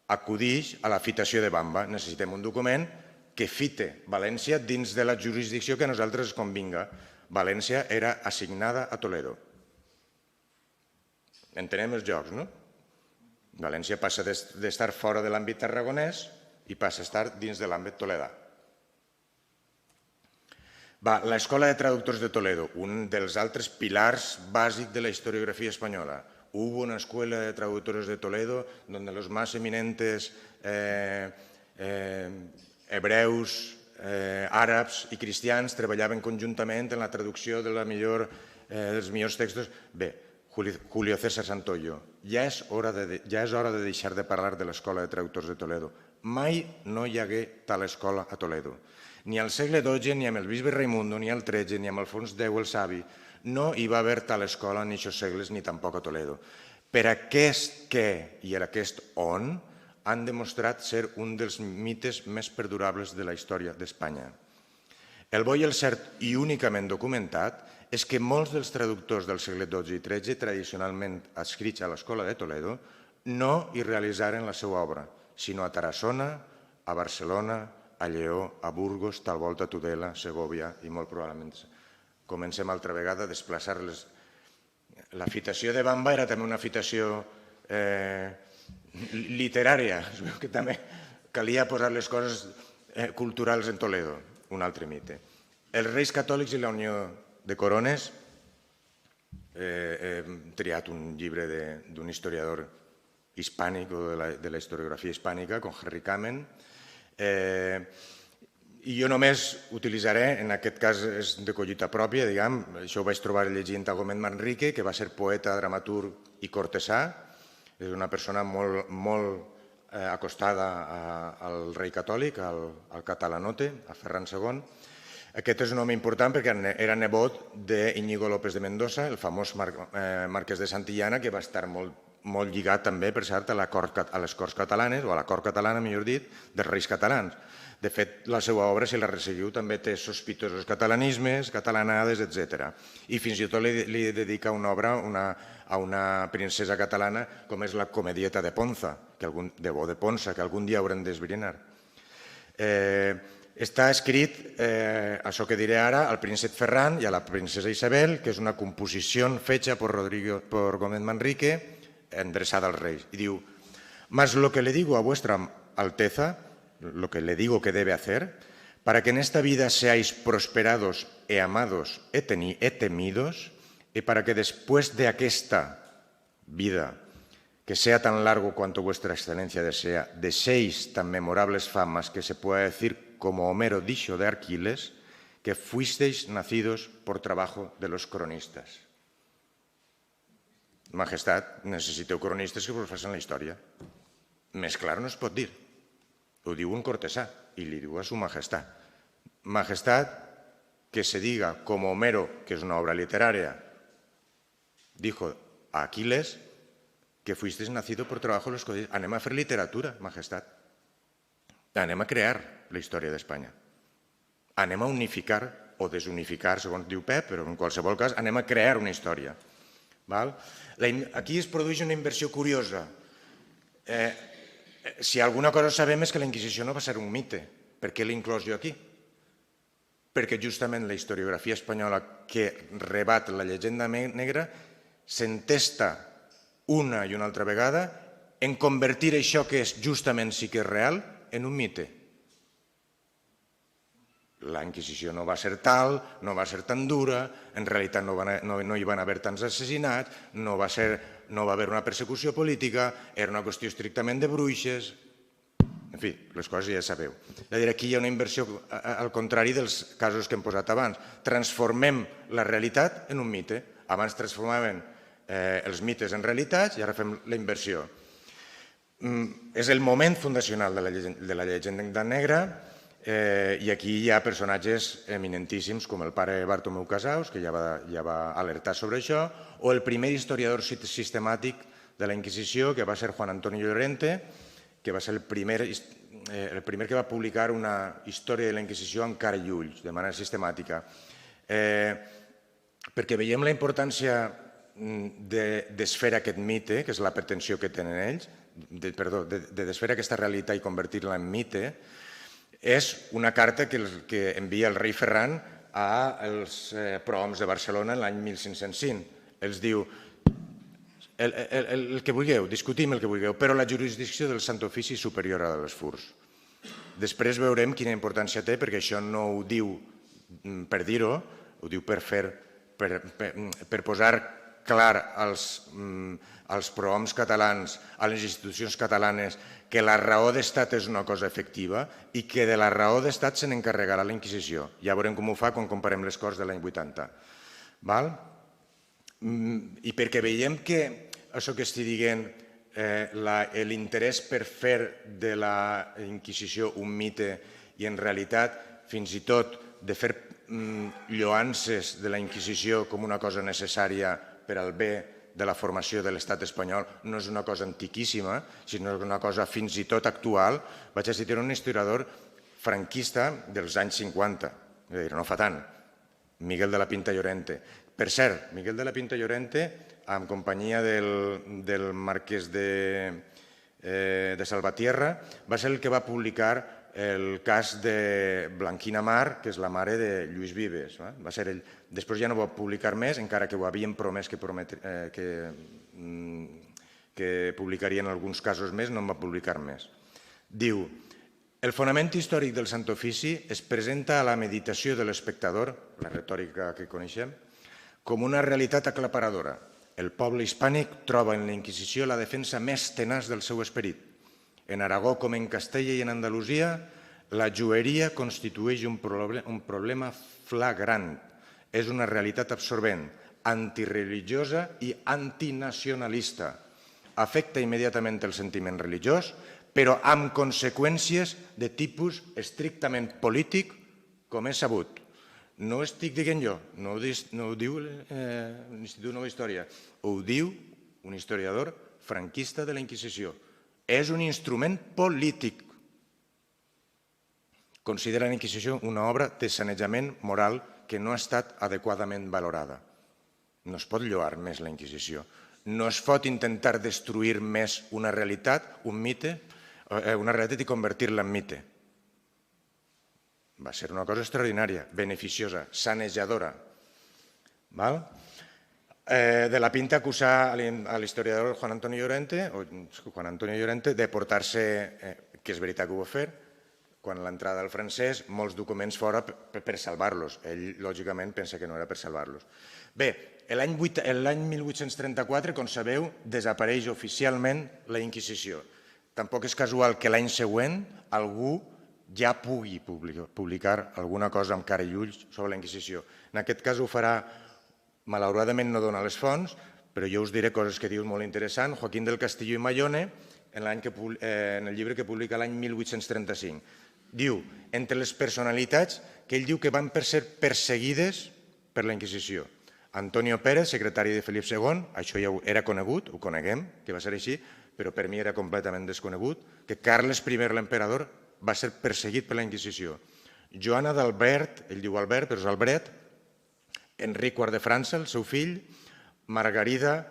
acudix a la fitació de Bamba. Necessitem un document que fite València dins de la jurisdicció que a nosaltres ens convinga. València era assignada a Toledo. Entenem els jocs, no? València passa d'estar fora de l'àmbit tarragonès i passa a estar dins de l'àmbit toledà. L'Escola de Traductors de Toledo, un dels altres pilars bàsics de la historiografía espanyola. Hubo una escuela de traductores de Toledo donde los más eminentes hebreus, àrabs i cristians treballaven conjuntament en la traducció dels millors textos. Bé, Julio César Santoyo, ja és hora de deixar de parlar de l'Escola de Traductors de Toledo. Mai no hi hagué tal escola a Toledo. Ni al segle XII, ni amb el bisbe Raimundo, ni al XIII, ni amb Alfons X el Savi, no hi va haver tal escola en aquests segles ni tampoc a Toledo. Per aquest què i aquest on han demostrat ser un dels mites més perdurables de la història d'Espanya. El bo i el cert i únicament documentat és que molts dels traductors del segle XII i XIII, tradicionalment adscrits a l'Escola de Toledo, no hi realitzaren la seva obra, sinó a Tarassona, a Barcelona, a Lleó, a Burgos, tal volta a Tudela, Segòvia i molt probablement comencem altra vegada a desplaçar-les. La fitació de Bamba era també una fitació literària. Es veu que també calia posar les coses culturals en Toledo, un altre mite. Els Reis Catòlics i la Unió de Corones. He triat un llibre d'un historiador hispànic o de la historiografia hispànica, con Henry Kamen. I jo només utilitzaré, en aquest cas és de collita pròpia, diguem, això ho vaig trobar llegint a Gómez Manrique, que va ser poeta, dramaturg i cortesà. És una persona molt acostada al rei catòlic, al catalanote, a Ferran II. Aquest és un home important perquè era nebot d'Iñigo López de Mendoza, el famós marquès de Santillana, que va estar molt lligat també, per cert, a les Corts Catalanes, o a la Cort Catalana, millor dit, dels reis catalans. De fet, la seva obra, si la resseguiu, també té sospitosos catalanismes, catalanades, etc. I fins i tot li dedica una obra a una princesa catalana com és la Comedieta de Ponça, de Ponça, que algun dia haurem d'esbrinar. Està escrit, això que diré ara, al príncep Ferran i a la princesa Isabel, que és una composició feta por Gómez Manrique, endreçada als reis. I diu, «Mas lo que le digo a vuestra Alteza, lo que le digo que debe hacer, para que en esta vida seáis prosperados e amados e temidos, y para que después de aquesta vida, que sea tan largo cuanto vuestra excelencia desea, deseéis tan memorables famas que se pueda decir como Homero dijo de Aquiles, que fuisteis nacidos por trabajo de los cronistas». Majestat, necessiteu cronistes que us facin la història. Més clar no es pot dir. Ho diu un cortesà i li diu a su majestat. Majestat, que se diga como Homero, que és una obra literària, dijo a Aquiles que fuisteis nacido por trabajo de los cronistas. Anem a fer literatura, majestat. Anem a crear la història d'Espanya. Anem a unificar o desunificar, segons diu Pep, però en qualsevol cas anem a crear una història. Aquí es produeix una inversió curiosa. Si alguna cosa sabem és que la Inquisició no va ser un mite. Per què l'he inclòs jo aquí? Perquè justament la historiografia espanyola que rebat la llegenda negra s'entesta una i una altra vegada en convertir això que és justament sí que és real en un mite. La Inquisició no va ser tal, no va ser tan dura, en realitat no hi van haver tants assassinats, no va haver una persecució política, era una qüestió estrictament de bruixes. En fi, les coses ja sabeu. És a dir, aquí hi ha una inversió al contrari dels casos que hem posat abans. Transformem la realitat en un mite. Abans transformaven els mites en realitats i ara fem la inversió. És el moment fundacional de la llegenda negra i aquí hi ha personatges eminentíssims com el pare Bartomeu Casals, que ja va alertar sobre això, o el primer historiador sistemàtic de la Inquisició, que va ser Juan Antonio Llorente, que va ser el primer que va publicar una història de la Inquisició amb cara i ulls, de manera sistemàtica. Perquè veiem la importància de desfer aquest mite, que és la pretensió que tenen ells, de desfer aquesta realitat i convertir-la en mite, és una carta que envia el rei Ferran als prohoms de Barcelona l'any 1505. Els diu: el que vulgueu, discutim el que vulgueu, però la jurisdicció del Sant Ofici és superior a la dels furs. Després veurem quina importància té, perquè això no ho diu per dir-ho, ho diu per posar clar als prohoms catalans, a les institucions catalanes, que la raó d'estat és una cosa efectiva i que de la raó d'estat se n'encarregarà la Inquisició. Ja veurem com ho fa quan comparem les Corts de l'any 80. I perquè veiem que això que estic dient, l'interès per fer de la Inquisició un mite i en realitat fins i tot de fer lloances de la Inquisició com una cosa necessària per al bé de la formació de l'estat espanyol no és una cosa antiquíssima, sinó una cosa fins i tot actual. Vaig a citar un historiador franquista dels anys 50, no fa tant, Miguel de la Pinta Llorente. Per cert, Miguel de la Pinta Llorente, en companyia del marquès de Salvatierra, va ser el que va publicar el cas de Blanquina Mar, que és la mare de Lluís Vives. Va ser ell. Després ja no va publicar més, encara que ho havien promès que publicarien alguns casos més, no en va publicar més. Diu: el fonament històric del Sant Ofici es presenta a la meditació de l'espectador, la retòrica que coneixem, com una realitat aclaparadora. El poble hispànic troba en la Inquisició la defensa més tenaç del seu esperit. En Aragó com en Castella i en Andalusia, la jueria constitueix un problema flagrant. És una realitat absorbent, antireligiosa i antinacionalista. Afecta immediatament el sentiment religiós, però amb conseqüències de tipus estrictament polític, com és sabut. No ho estic dient jo, no ho diu l'Institut Nova Història, ho diu un historiador franquista de la Inquisició. És un instrument polític. Considera la Inquisició una obra de sanejament moral que no ha estat adequadament valorada. No es pot lloar més la Inquisició. No es pot intentar destruir més una realitat, un mite, una realitat i convertir-la en mite. Va ser una cosa extraordinària, beneficiosa, sanejadora. De la Pinta acusar a l'historiador Juan Antonio Llorente de portar-se, que és veritat que ho va fer, quan a l'entrada del francès, molts documents fora per salvar-los. Ell, lògicament, pensa que no era per salvar-los. Bé, l'any 1834, com sabeu, desapareix oficialment la Inquisició. Tampoc és casual que l'any següent algú ja pugui publicar alguna cosa amb cara i ulls sobre la Inquisició. En aquest cas ho farà, malauradament no dona les fonts, però jo us diré coses que diu molt interessant. Joaquín del Castillo i Mayone, en el llibre que publica l'any 1835. Diu, entre les personalitats que ell diu que van ser perseguides per la Inquisició. Antonio Pérez, secretari de Felip II, això ja era conegut, ho coneguem, que va ser així, però per mi era completament desconegut, que Carles I, l'emperador, va ser perseguit per la Inquisició. Joana d'Albert, ell diu Albert, però és Albret, Enric IV de França, el seu fill, Margarida,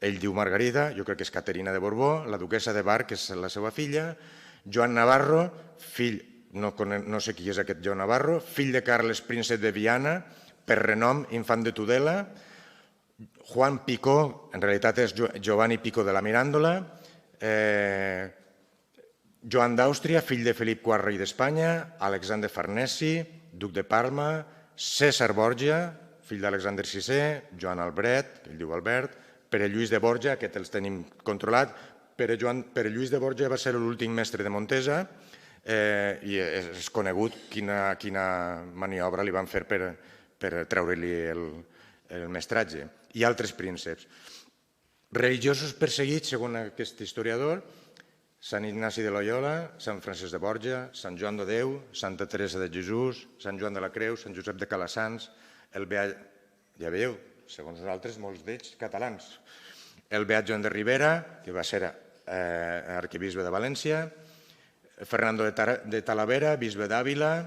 ell diu Margarida, jo crec que és Caterina de Borbó, la duquessa de Bar, que és la seva filla, Joan Navarro, fill, no sé qui és aquest Joan Navarro, fill de Carles, príncep de Viana, per renom, infant de Tudela, Juan Picó, en realitat és Giovanni Picó de la Miràndola, Joan d'Àustria, fill de Felip IV, rei d'Espanya, Alexandre Farnesi, duc de Parma, Cèsar Borgia, fill d'Alexandre VI, Joan Albret, que ell diu Albert, Pere Lluís de Borja, aquest els tenim controlat. Pere Lluís de Borja va ser l'últim mestre de Montesa i és conegut quina maniobra li van fer per treure-li el mestratge. I altres prínceps. Religiosos perseguits, segons aquest historiador, Sant Ignasi de Loyola, Sant Francesc de Borja, Sant Joan de Déu, Santa Teresa de Jesús, Sant Joan de la Creu, Sant Josep de Calassanç, ja veieu, segons nosaltres, molts d'ells catalans. El beat Joan de Ribera, que va ser arquebisbe de València, Fernando de Talavera, bisbe d'Àvila,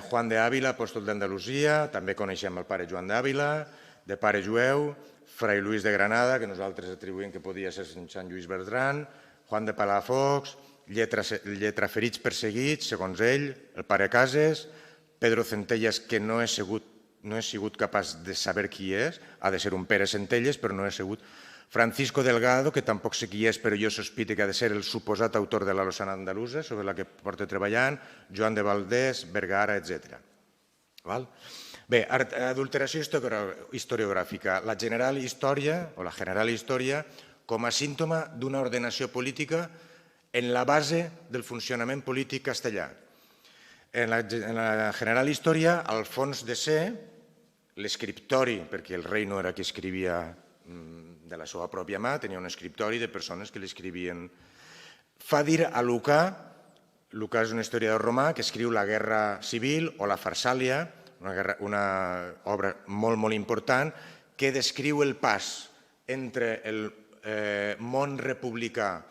Juan de Ávila, apòstol d'Andalusia, també coneixem el pare Joan d'Àvila, de pare jueu, Fray Luis de Granada, que nosaltres atribuïm que podia ser Sant Lluís Bertran, Juan de Palafox, lletraferits perseguits, segons ell, el pare Cases, Pedro Centelles, que no he sigut capaç de saber qui és, ha de ser un Pere Centelles, però no he sigut. Francisco Delgado, que tampoc sé qui és, però jo sospito que ha de ser el suposat autor de la Lossana andalusa, sobre la que porta treballant, Joan de Valdés, Vergara, etc. Bé, adulteració historiogràfica. La general història, o la general història, com a símptoma d'una ordenació política en la base del funcionament polític castellà. En la general història, Alfons de C, l'escriptori, perquè el rei no era qui escrivia de la seva pròpia mà, tenia un escriptori de persones que l'escrivien. Fa dir a Lucà, Lucà és un historiador romà que escriu la Guerra Civil o la Farsàlia, una obra molt important, que descriu el pas entre el món republicà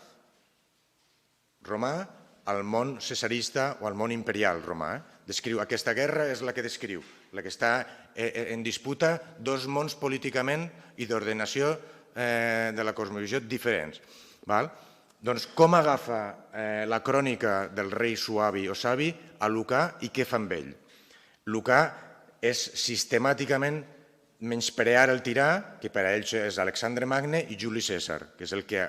romà al món cesarista o al món imperial romà. Aquesta guerra és la que descriu, la que està en disputa dos mons políticament i d'ordenació de la cosmovisió diferents. Doncs com agafa la crònica del rei Suavi o Savi a Lucà i què fa amb ell? Lucà és sistemàticament menysprear el tirà, que per a ells és Alexandre Magne, i Juli Cèsar, que és el que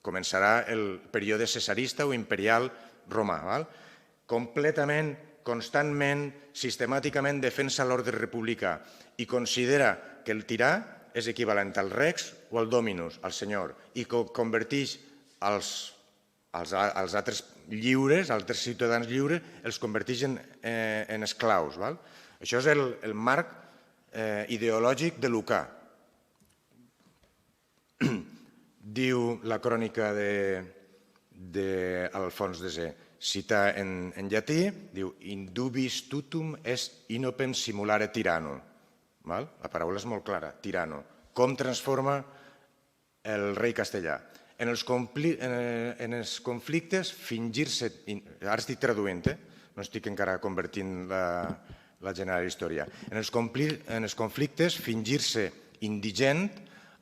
començarà el període cesarista o imperial romà. Completament, constantment, sistemàticament defensa l'ordre republicà i considera que el tirà és equivalent al rex o al dominus, al senyor, i converteix els altres lliures, els altres ciutadans lliures, els converteix en esclaus. Això és el marc ideològic de Lucà. Diu la crònica d'Alfons de C, cita en llatí, diu indubis tutum est inopem simulare tirano. La paraula és molt clara, tirano. Com transforma el rei castellà. En els conflictes, fingir-se, ara estic traduint, no estic encara convertint la general història. En els conflictes, fingir-se indigent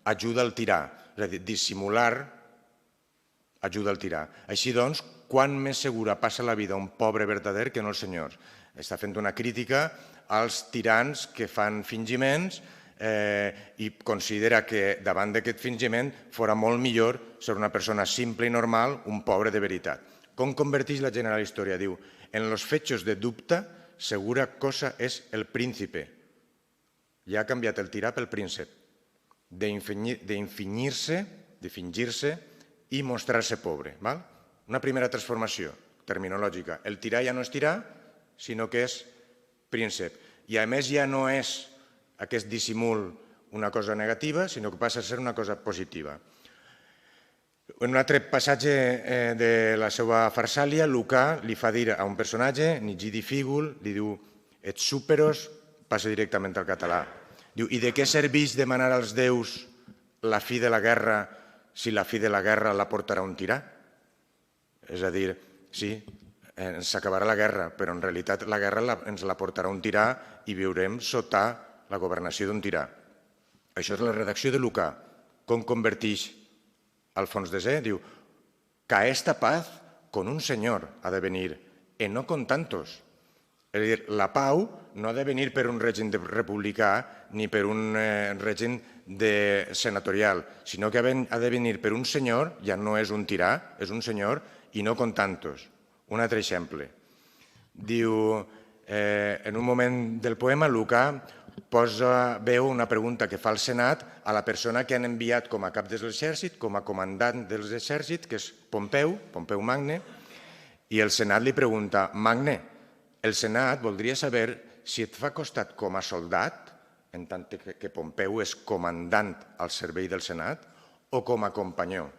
ajuda al tirà, és a dir, dissimular ajuda al tirà. Així doncs, quan més segura passa la vida un pobre verdader que no els senyors. Està fent una crítica als tirans que fan fingiments i considera que davant d'aquest fingiment fora molt millor ser una persona simple i normal, un pobre de veritat. Com converteix la general història? Diu, en los fechos de dubte, segura cosa és el príncipe. Ja ha canviat el tirà pel príncep. De fingir-se i mostrar-se pobre. Una primera transformació terminològica. El tirà ja no és tirà, sinó que és príncep. I a més ja no és aquest dissimul una cosa negativa, sinó que passa a ser una cosa positiva. En un altre passatge de la seva Farsàlia, Lucà li fa dir a un personatge, Nigidi Fígul, li diu et súperos, passa directament al català. Diu, i de què serveix demanar als déus la fi de la guerra si la fi de la guerra la portarà un tirà? És a dir, sí, s'acabarà la guerra, però en realitat la guerra ens la portarà un tirà i viurem sota la governació d'un tirà. Això és la redacció de Lucà. Com converteix Alfons de C? Diu, que esta paz con un señor ha de venir, y no con tantos. És a dir, la pau no ha de venir per un règim republicà ni per un règim senatorial, sinó que ha de venir per un senyor, ja no és un tirà, és un senyor, i no con tantos. Un altre exemple. Diu, en un moment del poema, Lucà veu una pregunta que fa al Senat a la persona que han enviat com a cap de l'exèrcit, com a comandant dels exèrcits, que és Pompeu Magne, i el Senat li pregunta, Magne, el Senat voldria saber si et fa costat com a soldat, en tant que Pompeu és comandant al servei del Senat, o com a companyó.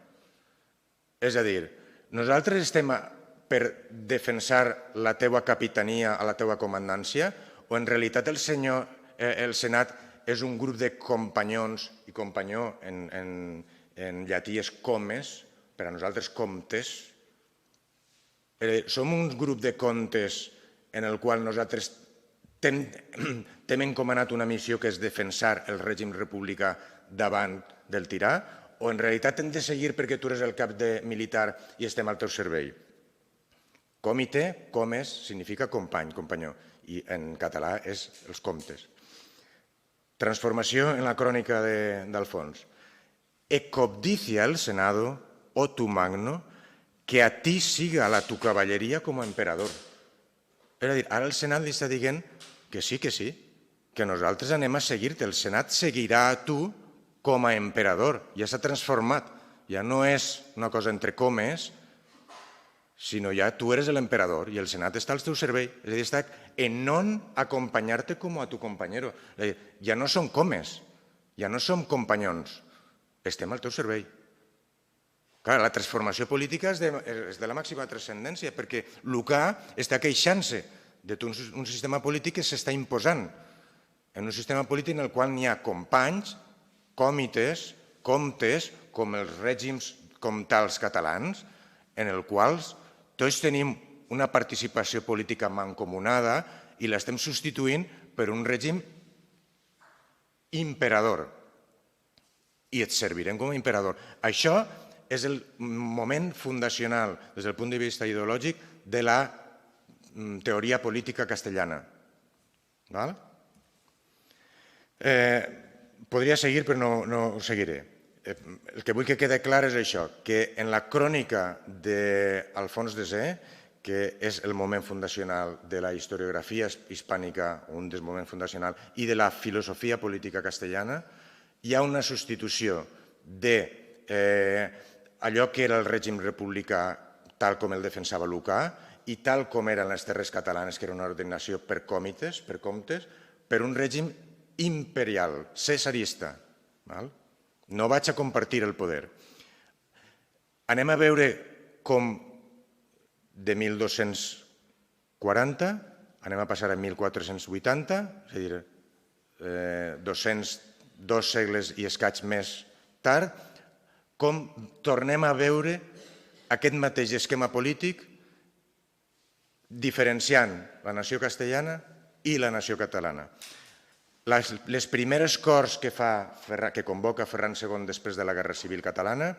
És a dir, nosaltres estem per defensar la teua capitania a la teua comandància, o en realitat el Senat és un grup de companyons, i companyó en llatí és comes, per a nosaltres comptes. Som un grup de comptes en el qual nosaltres t'hem encomanat una missió que és defensar el règim republicà davant del tirà, o en realitat hem de seguir perquè tu eres el cap militar i estem al teu servei. Comité, comes, significa company, companyó, i en català és els comptes. Transformació en la crònica d'Alfons. E cobdicia el Senado, o tu magno, que a ti siga la tu cavalleria com a emperador. És a dir, ara el Senat li està dient que sí, que nosaltres anem a seguir-te. El Senat seguirà a tu com a emperador. Ja s'ha transformat. Ja no és una cosa entre comes, sinó ja tu eres l'emperador i el Senat està al teu servei. És a dir, està en non acompanyar-te com a tu compañero. És a dir, ja no som comes, ja no som companyons, estem al teu servei. Clar, la transformació política és de la màxima transcendència, perquè Lucà està queixant-se d'un sistema polític que s'està imposant, en un sistema polític en el qual n'hi ha companys, còmites, comptes, com els règims comtals catalans, en els quals tots tenim una participació política mancomunada i l'estem substituint per un règim imperador. I et servirem com a imperador. Això és el moment fundacional, des del punt de vista ideològic, de la teoria política castellana. Podria seguir, però no ho seguiré. El que vull que quede clar és això, que en la crònica d'Alfons X, que és el moment fundacional de la historiografia hispànica, un dels moments fundacionals, i de la filosofia política castellana, hi ha una substitució d'allò que era el règim republicà tal com el defensava Lucà i tal com eren les terres catalanes, que era una ordenació per comptes, per un règim imperial, cesarista. No vaig a compartir el poder. Anem a veure com de 1240 anem a passar a 1480, és a dir, 2 segles i escaig més tard, com tornem a veure aquest mateix esquema polític diferenciant la nació castellana i la nació catalana. Les primeres corts que convoca Ferran II després de la Guerra Civil Catalana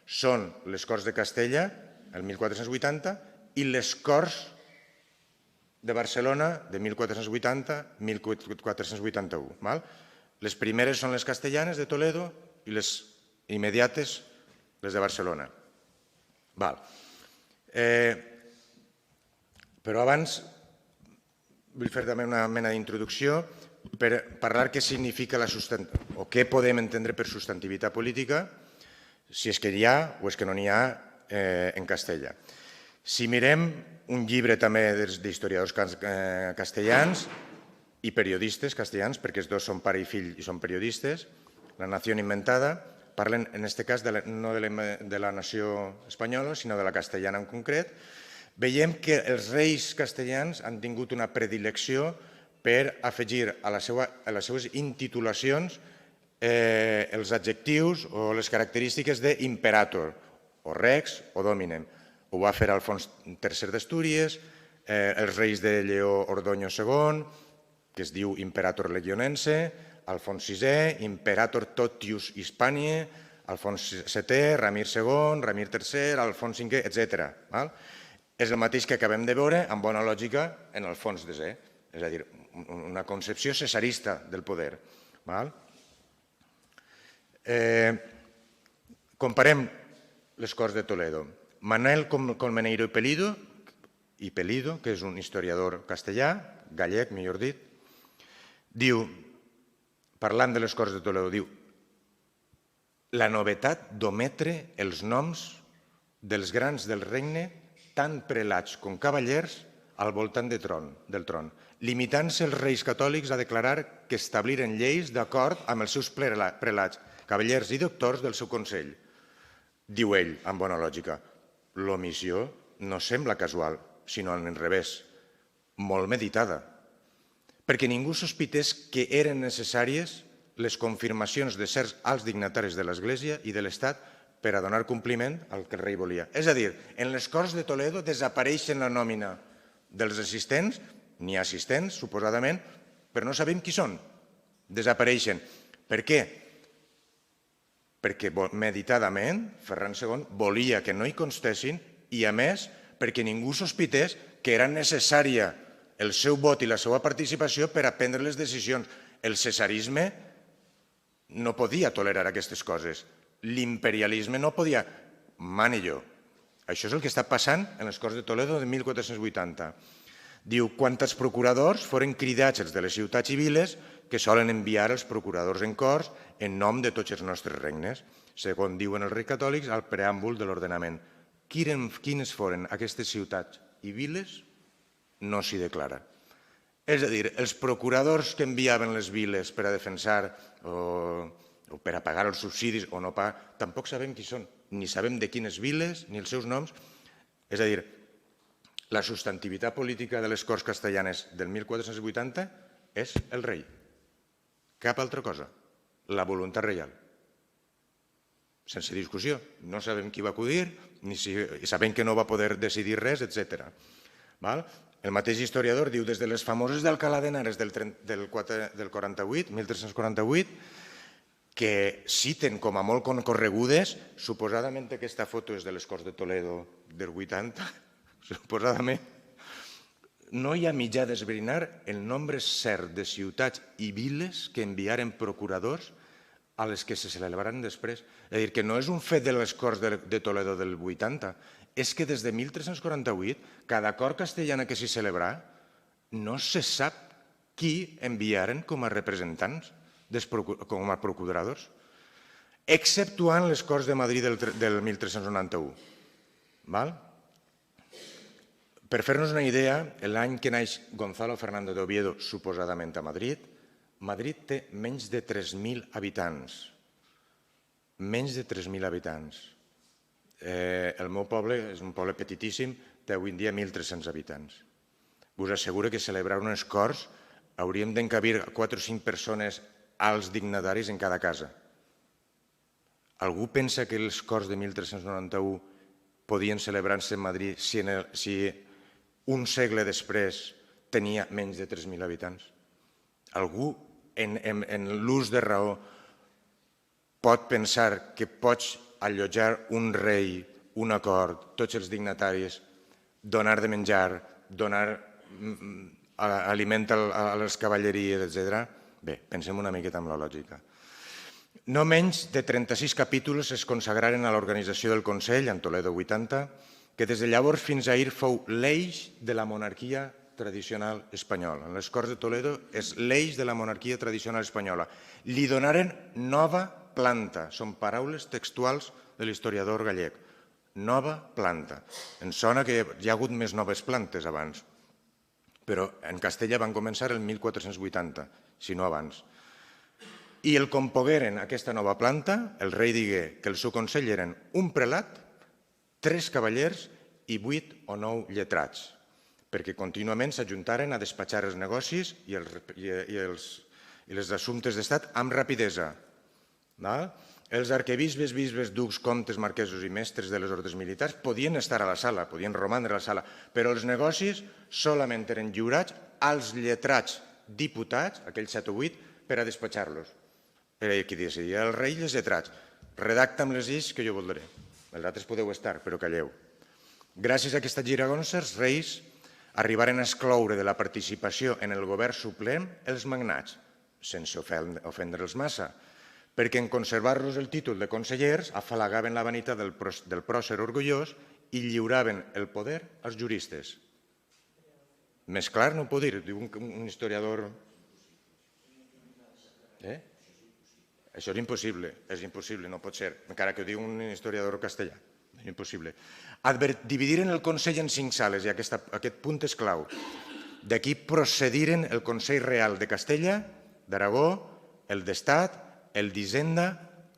són les Corts de Castella, el 1480, i les Corts de Barcelona de 1480-1481. Les primeres són les castellanes de Toledo i les immediates les de Barcelona. Però abans vull fer també una mena d'introducció per parlar què significa o què podem entendre per substantivitat política, si és que hi ha o és que no n'hi ha en Castella. Si mirem un llibre també d'historiadors castellans i periodistes castellans, perquè els dos són pare i fill i són periodistes, La nació inventada, parlen en aquest cas no de la nació espanyola, sinó de la castellana en concret, veiem que els reis castellans han tingut una predilecció per afegir a les seues intitulacions els adjectius o les característiques d'imperator, o rex o dominem. Ho va fer Alfons III d'Astúries, els reis de Lleó Ordoño II, que es diu Imperator Legionense, Alfons VI, Imperator Totius Hispaniae, Alfons VII, Ramir II, Ramir III, Alfons V, etc. És el mateix que acabem de veure, amb bona lògica, en el fons de Zé, és a dir, una concepció cesarista del poder. Comparem les Corts de Toledo. Manuel Colmeneiro i Pelido, que és un historiador castellà, gallec, millor dit, diu, parlant de les Corts de Toledo, diu la novetat d'ometre els noms dels grans del regne, tant prelats com cavallers, al voltant del tron, limitant-se els reis catòlics a declarar que establiren lleis d'acord amb els seus prelats, cavallers i doctors del seu consell. Diu ell, amb bona lògica, l'omissió no sembla casual, sinó al revés, molt meditada, perquè ningú sospités que eren necessàries les confirmacions de certs alts dignataris de l'Església i de l'Estat per a donar compliment al que el rei volia. És a dir, en les Corts de Toledo desapareixen la nòmina dels assistents, ni assistents, suposadament, però no sabem qui són. Desapareixen. Per què? Perquè meditadament Ferran II volia que no hi constessin i, a més, perquè ningú sospités que era necessària el seu vot i la seva participació per a prendre les decisions. El cesarisme no podia tolerar aquestes coses. L'imperialisme no podia. Mane jo. Això és el que està passant en les Corts de Toledo de 1480. Diu, quant als procuradors foren cridats els de les ciutats i viles que solen enviar els procuradors en corts en nom de tots els nostres regnes, segons diuen els reis catòlics al preàmbul de l'ordenament. Quines foren aquestes ciutats i viles? No s'hi declara. És a dir, els procuradors que enviaven les viles per a defensar o per a pagar els subsidis o no pagar, tampoc sabem qui són, ni sabem de quines viles, ni els seus noms. És a dir, la substantivitat política de les Corts castellanes del 1480 és el rei. Cap altra cosa. La voluntat reial. Sense discussió. No sabem qui va acudir, sabem que no va poder decidir res, etc. El mateix historiador diu, des de les famoses d'Alcalá de Henares del 48, 1348, que citen com a molt concorregudes, suposadament aquesta foto és de les Corts de Toledo del 80, suposadament, no hi ha mitjà d'esbrinar el nombre cert de ciutats i viles que enviaren procuradors a les que se celebraran després. És a dir, que no és un fet de les Corts de Toledo del 80, és que des de 1348, cada cort castellana que s'hi celebrà, no se sap qui enviaren com a representants, com a procuradors, exceptuant les Corts de Madrid del 1391. Per fer-nos una idea, l'any que naix Gonzalo Fernández de Oviedo, suposadament a Madrid, Madrid té menys de 3.000 habitants. Menys de 3.000 habitants. El meu poble és un poble petitíssim, té avui en dia 1.300 habitants. Us asseguro que celebrar unes Corts hauríem d'encabir 4 o 5 persones alts dignataris en cada casa. Algú pensa que les Corts de 1391 podien celebrar-se en Madrid si un segle després tenia menys de 3.000 habitants? Algú, en l'ús de raó, pot pensar que pots allotjar un rei, una cort, tots els dignataris, donar de menjar, donar aliment a les cavalleries, etc. Bé, pensem una miqueta amb la lògica. No menys de 36 capítols es consagraren a l'organització del Consell, en Toledo 80, que des de llavors fins ahir fou l'eix de la monarquia tradicional espanyola. En les Corts de Toledo és l'eix de la monarquia tradicional espanyola. Li donaren nova planta. Són paraules textuals de l'historiador gallec. Nova planta. Em sona que hi ha hagut més noves plantes abans, però en Castella van començar el 1480, si no abans. I el com pogueren aquesta nova planta, el rei digué que el seu consell eren un prelat, 3 cavallers i 8 o 9 lletrats, perquè contínuament s'ajuntaren a despatxar els negocis i els assumptes d'estat amb rapidesa. Els arquebisbes, bisbes, ducs, comtes, marquesos i mestres de les ordes militars podien estar a la sala, podien romandre a la sala, però els negocis solament eren lliurats als lletrats diputats, aquells 7 o 8, per a despatxar-los. Era qui decidia, el rei i els lletrats. Redacta amb les lleis que jo voldré. Els altres podeu estar, però calleu. Gràcies a aquesta giragonsa, els reis arribaren a excloure de la participació en el govern suplent els magnats, sense ofendre'ls massa, perquè en conservar-los el títol de consellers afalagaven la vanitat del pròcer orgullós i lliuraven el poder als juristes. Més clar no ho puc dir, diu un historiador. Això és impossible, no pot ser, encara que ho digui un historiador castellà. És impossible. Dividiren el Consell en 5 sales, i aquest punt és clau. D'aquí procediren el Consell Real de Castella, d'Aragó, el d'Estat, el d'Hisenda,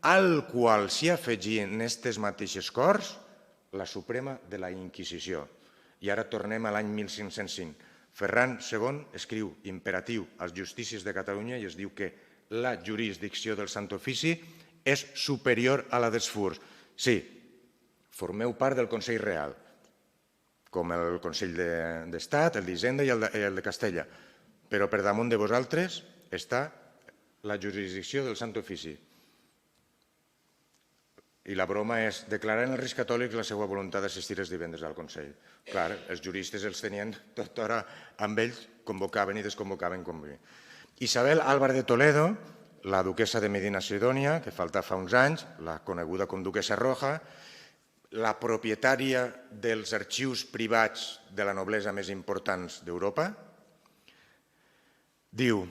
al qual s'hi afegien en aquestes mateixes Corts la Suprema de la Inquisició. I ara tornem a l'any 1505. Ferran II escriu imperatiu als justícies de Catalunya i es diu que la jurisdicció del Sant Ofici és superior a la dels furs. Sí, formeu part del Consell Real, com el Consell d'Estat, el d'Hisenda i el de Castella, però per damunt de vosaltres està la jurisdicció del Sant Ofici. I la broma és declarar als Reis Catòlics la seva voluntat d'assistir els divendres al Consell. Clar, els juristes els tenien tota hora amb ells, convocaven i desconvocaven com bé. Isabel Álvarez de Toledo, la duquessa de Medina Sidònia, que falta fa uns anys, la coneguda com duquessa Roja, la propietària dels arxius privats de la noblesa més importants d'Europa, diu: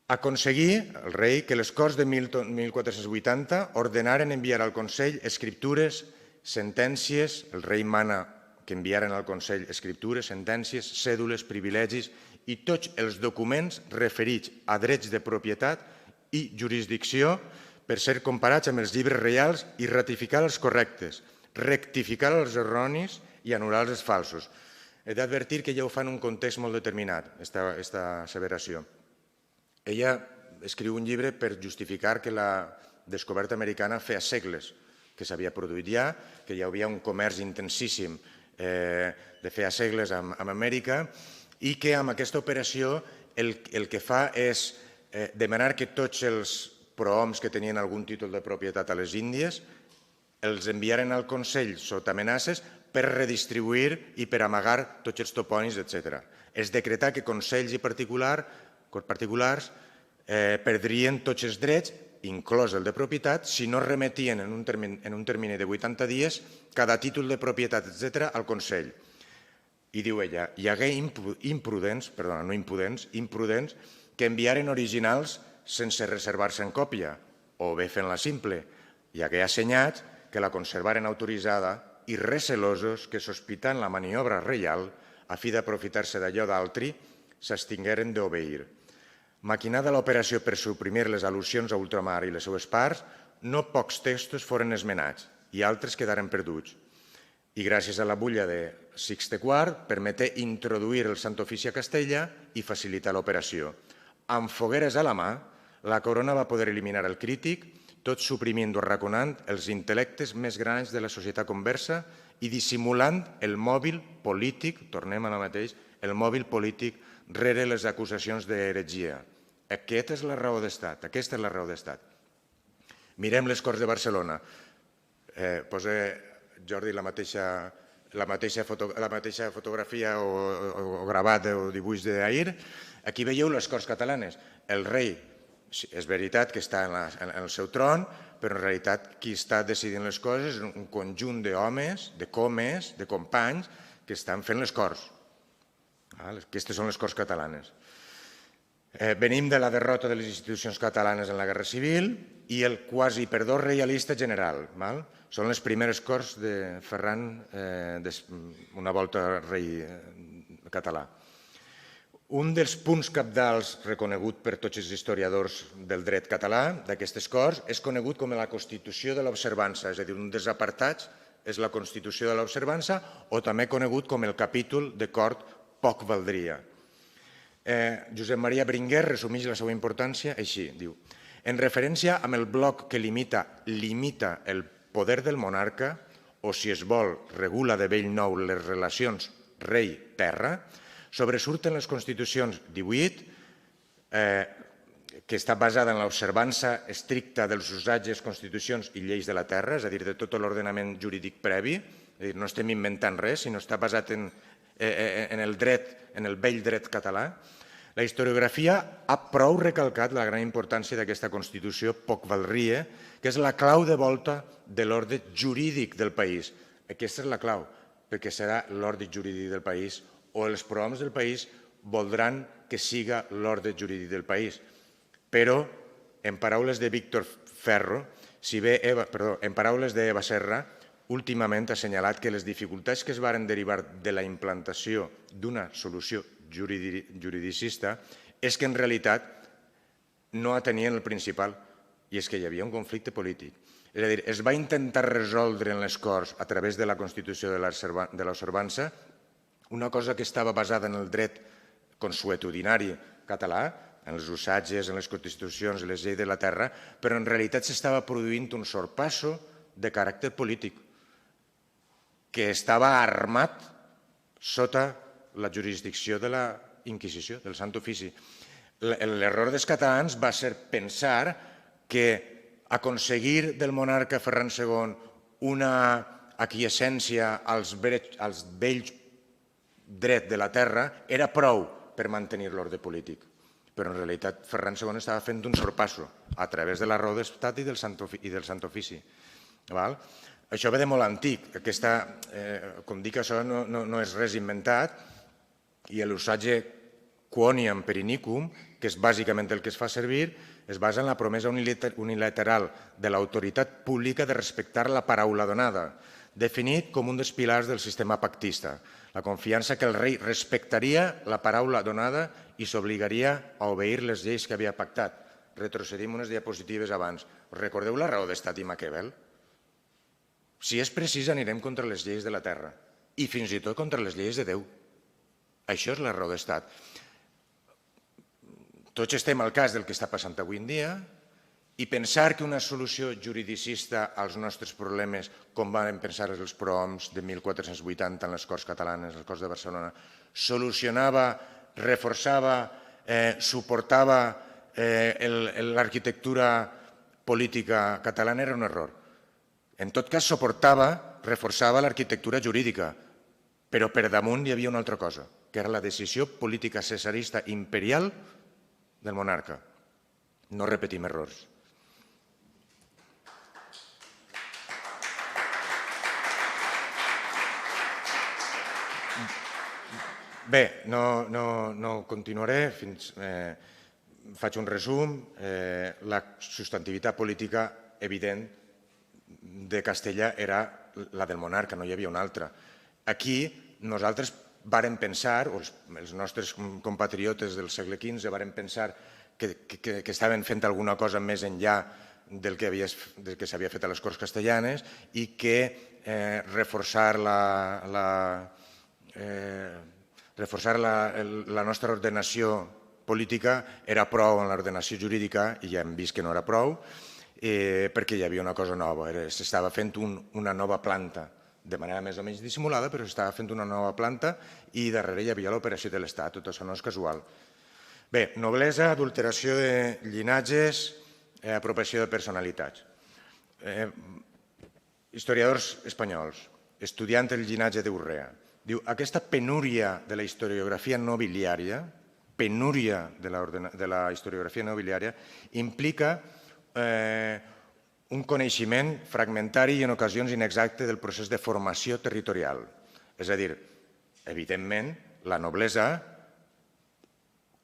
aconseguir, el rei, que les Corts de 1480 ordenaren enviar al Consell escriptures, sentències, el rei mana que enviaren al Consell escriptures, sentències, cèdules, privilegis i tots els documents referits a drets de propietat i jurisdicció per ser comparats amb els llibres reials i ratificar els correctes, rectificar els erronis i anul·lar els falsos. He d'advertir que ja ho fa en un context molt determinat, aquesta asseveració. Ella escriu un llibre per justificar que la descoberta americana feia segles que s'havia produït ja, que hi havia un comerç intensíssim de feia segles amb Amèrica i que amb aquesta operació el que fa és demanar que tots els prohoms que tenien algun títol de propietat a les Índies els enviaren al Consell sota amenaces per redistribuir i per amagar tots els topònims, etc. Es decretà que consells i particulars perdrien tots els drets, inclòs el de propietat, si no remetien en un termini de 80 dies cada títol de propietat, etc., al Consell. I diu ella, hi hagué imprudents que enviaren originals sense reservar-se en còpia, o bé fent-la simple. Hi hagué assenyats que la conservaren autoritzada i recelosos que, sospitant la maniobra reial, a fi d'aprofitar-se d'allò d'altri, s'extingueren d'obeir. Maquinada l'operació per suprimir les al·lusions a ultramar i les seues parts, no pocs textos foren esmenats i altres quedaren perduts. I gràcies a la bulla de Sixte IV permeté introduir el Sant Ofici a Castella i facilitar l'operació. Amb fogueres a la mà, la corona va poder eliminar el crític, tot suprimint o arraconant els intel·lectes més grans de la societat conversa i dissimulant el mòbil polític, tornem a la mateix, el mòbil polític rere les acusacions d'heretgia. Aquesta és la raó d'estat. Mirem les Corts de Barcelona. Posa, Jordi, la mateixa fotografia o gravat o dibuix d'ahir. Aquí veieu les Corts catalanes. El rei, és veritat que està en el seu tron, però en realitat qui està decidint les coses és un conjunt d'homes, de comes, de companys que estan fent les Corts. Aquestes són les Corts catalanes. Venim de la derrota de les institucions catalanes en la Guerra Civil i el quasi perdó reialista general. Són les primeres Corts de Ferran una volta rei català. Un dels punts cabdals reconegut per tots els historiadors del dret català d'aquestes Corts és conegut com la Constitució de l'Observança, és a dir, un dels apartats és la Constitució de l'Observança o també conegut com el capítol de Cort poc valdria. Josep Maria Bringuer resumeix la seva importància així, diu: en referència amb el bloc que limita el poder del monarca o, si es vol, regula de bell nou les relacions rei-terra, sobresurten les Constitucions 18, que està basada en l'observança estricta dels usatges, constitucions i lleis de la terra, és a dir, de tot l'ordenament jurídic previ, no estem inventant res, sinó està basat en el dret, en el vell dret català. La historiografia ha prou recalcat la gran importància d'aquesta Constitució poc valria, que és la clau de volta de l'ordre jurídic del país. Aquesta és la clau, perquè serà l'ordre jurídic del país o els prohoms del país voldran que siga l'ordre jurídic del país. Però, en paraules de Víctor Ferro, en paraules d'Eva Serra, últimament ha assenyalat que les dificultats que es varen derivar de la implantació d'una solució juridicista és que en realitat no atenien el principal, i és que hi havia un conflicte polític. És a dir, es va intentar resoldre en les Corts a través de la Constitució de l'Observança una cosa que estava basada en el dret consuetudinari català, en els usatges, en les constitucions, en les lleis de la terra, però en realitat s'estava produint un sorpasso de caràcter polític que estava armat sota la jurisdicció de la Inquisició, del Sant Ofici. L'error dels catalans va ser pensar que aconseguir del monarca Ferran II una aquiescència als vells drets de la terra era prou per mantenir l'ordre polític. Però en realitat Ferran II estava fent un sorpasso a través de la raó d'estat i del Sant Ofici. Això ve de molt antic. Com dic, això no és res inventat i l'usatge quoniam perinicum, que és bàsicament el que es fa servir, es basa en la promesa unilateral de l'autoritat pública de respectar la paraula donada, definit com un dels pilars del sistema pactista. La confiança que el rei respectaria la paraula donada i s'obligaria a obeir les lleis que havia pactat. Retrocedim unes diapositives abans. Recordeu la raó d'estat i Maquiavel? Si és precís, anirem contra les lleis de la terra i fins i tot contra les lleis de Déu. Això és la raó d'estat. Tots estem al cas del que està passant avui en dia i pensar que una solució juridicista als nostres problemes, com van pensar els prohoms de 1480 en les Corts Catalanes, les Corts de Barcelona, solucionava, reforçava, suportava l'arquitectura política catalana era un error. En tot cas, suportava, reforçava l'arquitectura jurídica, però per damunt hi havia una altra cosa, que era la decisió política cesarista imperial del monarca. No repetim errors. Bé, no continuaré, faig un resum. La substantivitat política evident de Castella era la del monarca, no hi havia una altra. Aquí nosaltres vàrem pensar, o els nostres compatriotes del segle XV vàrem pensar que estaven fent alguna cosa més enllà del que s'havia fet a les Corts Castellanes i que reforçar la nostra ordenació política era prou en l'ordenació jurídica, i ja hem vist que no era prou, perquè hi havia una cosa nova, s'estava fent una nova planta, de manera més o menys dissimulada, però s'estava fent una nova planta i darrere hi havia l'operació de l'Estat, tot això no és casual. Bé, noblesa, adulteració de llinatges, apropiació de personalitats. Historiadors espanyols, estudiant el llinatge d'Urrea, diu, aquesta penúria de la historiografia nobiliària, implica un coneixement fragmentari i en ocasions inexacte del procés de formació territorial. És a dir, evidentment, la noblesa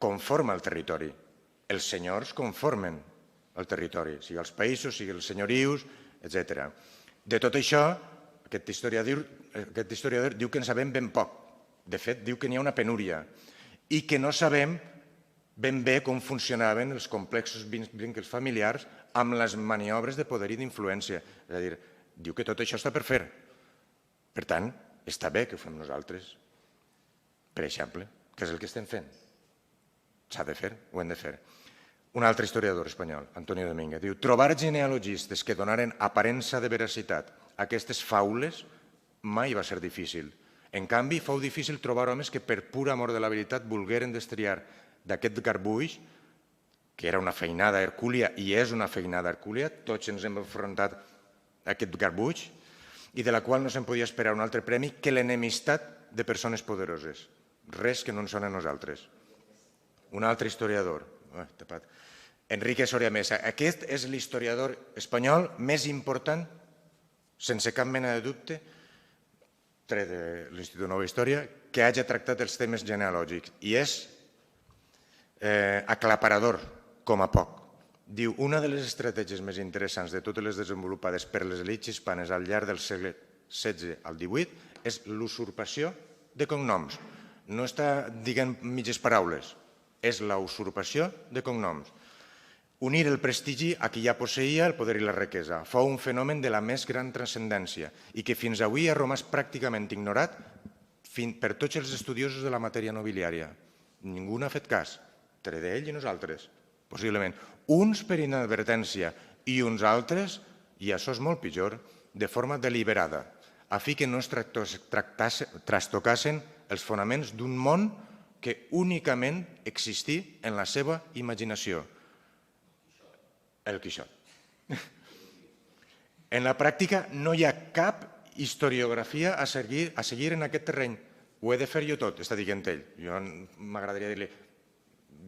conforma el territori. Els senyors conformen el territori, sigui els països, sigui els senyorius, etc. De tot això, aquest historiador diu que en sabem ben poc. De fet, diu que n'hi ha una penúria i que no sabem ben bé com funcionaven els complexos vincles familiars amb les maniobres de poder i d'influència. És a dir, diu que tot això està per fer. Per tant, està bé que ho fem nosaltres. Per exemple, què és el que estem fent? S'ha de fer, ho hem de fer. Un altre historiador espanyol, Antonio Domínguez, diu trobar genealogistes que donaren aparença de veracitat a aquestes faules mai va ser difícil. En canvi, fou difícil trobar homes que per pur amor de la veritat volgueren destriar d'aquest garbuix que era una feinada hercúlia i és una feinada hercúlia, tots ens hem enfrontat a aquest garbuix, i de la qual no se'n podia esperar un altre premi que l'enemistat de persones poderoses. Res que no ens sona a nosaltres. Un altre historiador, Enrique Soria Mesa. Aquest és l'historiador espanyol més important, sense cap mena de dubte, tret de l'Institut de Nova Història, que hagi tractat els temes genealògics. I és aclaparador, com a poc. Diu, una de les estratègies més interessants de totes les desenvolupades per les elits hispanes al llarg del segle XVI al XVIII és l'usurpació de cognoms. No està dient mitges paraules, és la usurpació de cognoms. Unir el prestigi a qui ja posseïa el poder i la riquesa. Fou un fenomen de la més gran transcendència i que fins avui ha romàs pràcticament ignorat per tots els estudiosos de la matèria nobiliària. Ningú n'ha fet cas, tret d'ell i nosaltres, possiblement. Uns per inadvertència i uns altres, i això és molt pitjor, de forma deliberada, a fi que no es trastocassin els fonaments d'un món que únicament existí en la seva imaginació. El Quixot. En la pràctica no hi ha cap historiografia a seguir en aquest terreny. Ho he de fer jo tot, està dient ell. Jo m'agradaria dir-li,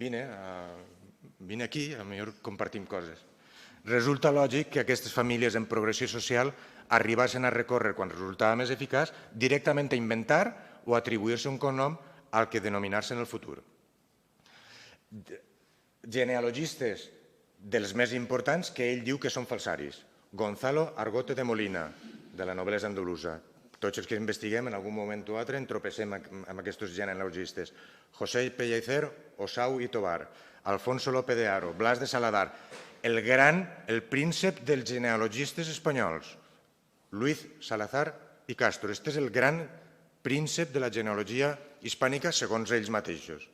vine aquí, potser compartim coses. Resulta lògic que aquestes famílies en progressió social arribassin a recórrer, quan resultava més eficaç, directament a inventar o atribuir-se un cognom al que denominar-se en el futur. Genealogistes dels més importants que ell diu que són falsaris. Gonzalo Argote de Molina, de la noblesa andalusa. Tots els que investiguem en algun moment o altre entropecem amb aquests genealogistes. José Pellicer, Osau i Tobar, Alfonso López de Haro, Blas de Saladar, el príncep dels genealogistes espanyols, Luis Salazar i Castro. Este és el gran príncep de la genealogia hispànica segons ells mateixos.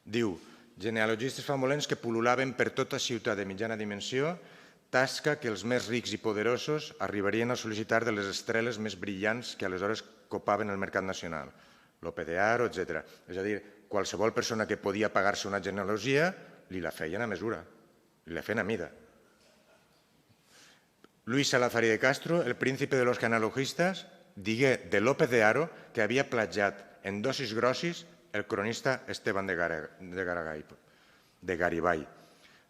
Diu, genealogistes famolents que pul·lulaven per tota ciutat de mitjana dimensió, tasca que els més rics i poderosos arribarien a sol·licitar de les estreles més brillants que aleshores copaven el mercat nacional. López de Haro, etc. És a dir, qualsevol persona que podia pagar-se una genealogia li la feien a mesura, li la feien a mida. Luis Salazar y de Castro, el príncipe de los genealogistas, digué de López de Haro que havia platjat en dosis grossis el cronista Esteban de Garibay.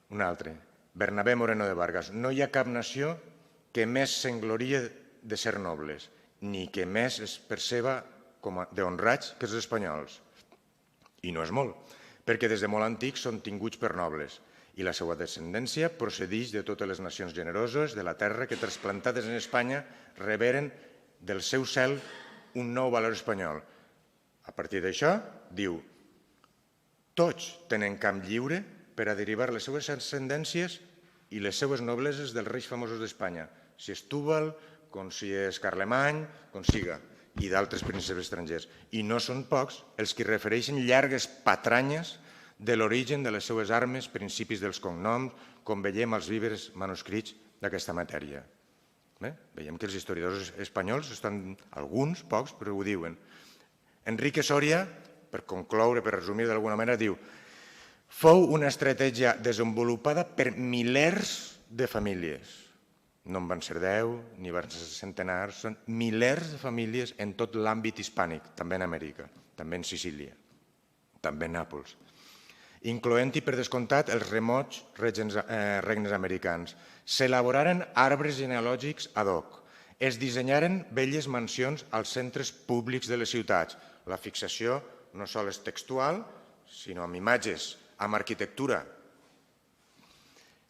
Un altre, Bernabé Moreno de Vargas. No hi ha cap nació que més s'englorie de ser nobles, ni que més es perceba com d'honrats que els espanyols. I no és molt, perquè des de molt antics són tinguts per nobles i la seva descendència procedeix de totes les nacions generoses de la terra que, trasplantades en Espanya, reberen del seu cel un nou valor espanyol. A partir d'això, diu, tots tenen camp lliure per a derivar les seves ascendències i les seves nobleses dels reis famosos d'Espanya, si és Túbal, com si és Carlemany, com siga, i d'altres prínceps estrangers. I no són pocs els que refereixen llargues patranyes de l'origen de les seues armes, principis dels cognoms, com veiem als llibres manuscrits d'aquesta matèria. Veiem que els historiadors espanyols estan, alguns, pocs, però ho diuen. Enrique Soria, per concloure, per resumir d'alguna manera, diu fou una estratègia desenvolupada per milers de famílies. No en van ser 10, ni van ser centenars, són milers de famílies en tot l'àmbit hispànic, també en Amèrica, també en Sicília, també en Nàpols, incloent-hi, per descomptat, els remots regnes americans. S'elaboraren arbres genealògics ad hoc. Es dissenyaren belles mansions als centres públics de les ciutats. La fixació no sols és textual, sinó amb imatges, amb arquitectura.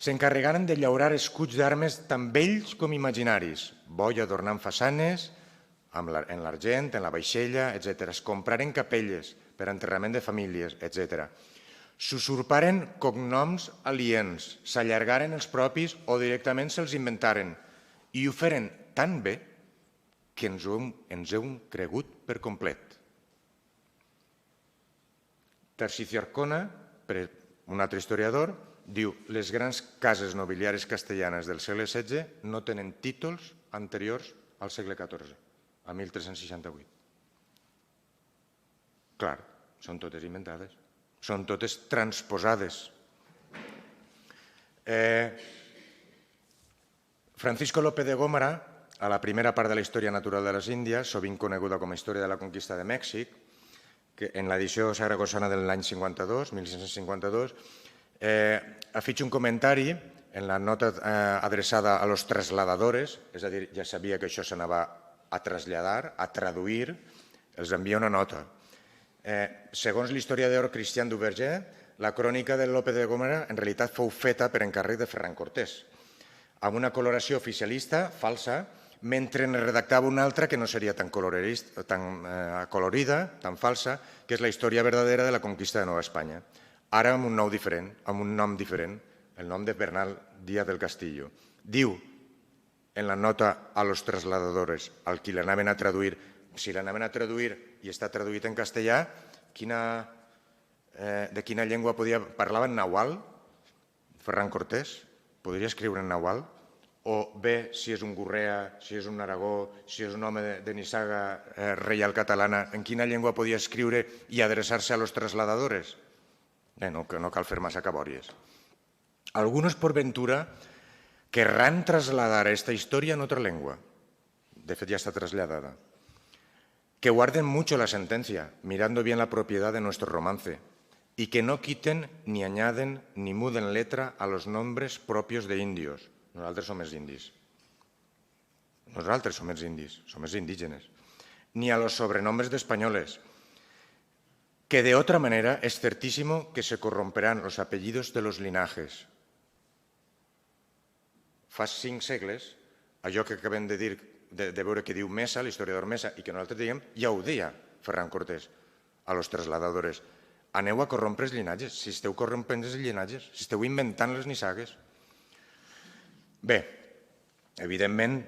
S'encarregaren de llaurar escuts d'armes tan vells com imaginaris, boi adornant façanes, en l'argent, en la vaixella, etc. Es compraren capelles per enterrament de famílies, etc. S'usurparen cognoms aliens, s'allargaren els propis o directament se'ls inventaren i ho feren tan bé que ens hem cregut per complet. Tarsicio Arcona, un altre historiador, diu les grans cases nobiliàries castellanes del segle XVI no tenen títols anteriors al segle XIV, a 1368. Clar, són totes inventades, són totes transposades. Francisco López de Gómara, a la primera part de la història natural de les Índies, sovint coneguda com a història de la conquista de Mèxic, que en l'edició saragossana de l'any 52, 1652, afitxa un comentari en la nota adreçada a los trasladadores, és a dir, ja sabia que això s'anava a traslladar, a traduir, els envia una nota. Segons l'historiador Christian Duverger, la crònica de López de Gómara en realitat fou feta per encàrrec de Ferran Cortés, amb una coloració oficialista falsa, mentre ne redactava una altra que no seria tan acolorida, tan falsa, que és la història verdadera de la conquista de Nova Espanya. Ara amb un nom diferent, el nom de Bernal Díaz del Castillo. Diu en la nota a los trasladadores, al qui l'anaven a traduir, si l'anaven a traduir i està traduït en castellà, de quina llengua podia... Parlava en nahual, Ferran Cortés? Podria escriure en nahual? O bé, si és un gurrea, si és un aragó, si és un home de nissaga reial catalana, en quina llengua podia escriure i adreçar-se a los trasladadores? No cal fer massa cabòries. Algunos, por ventura, querrán trasladar esta historia en otra lengua. De hecho, ya está trasladada. Que guarden mucho la sentencia, mirando bien la propiedad de nuestro romance, y que no quiten, ni añaden, ni muden letra a los nombres propios de indios. Nosaltres som els indis. Nosaltres som els indis, som els indígenes. Ni a los sobrenombres de españoles, que de otra manera es certísimo que se corromperán los apellidos de los linajes. Fa 5 segles, allò que acabem de dir, de veure que diu Mesa, l'historiador Mesa, i que nosaltres diem, ja ho deia Ferran Cortés a los trasladadores. Aneu a corrompre els llinatges, si esteu corrompent els llinatges, si esteu inventant les nissagues. Bé, evidentment,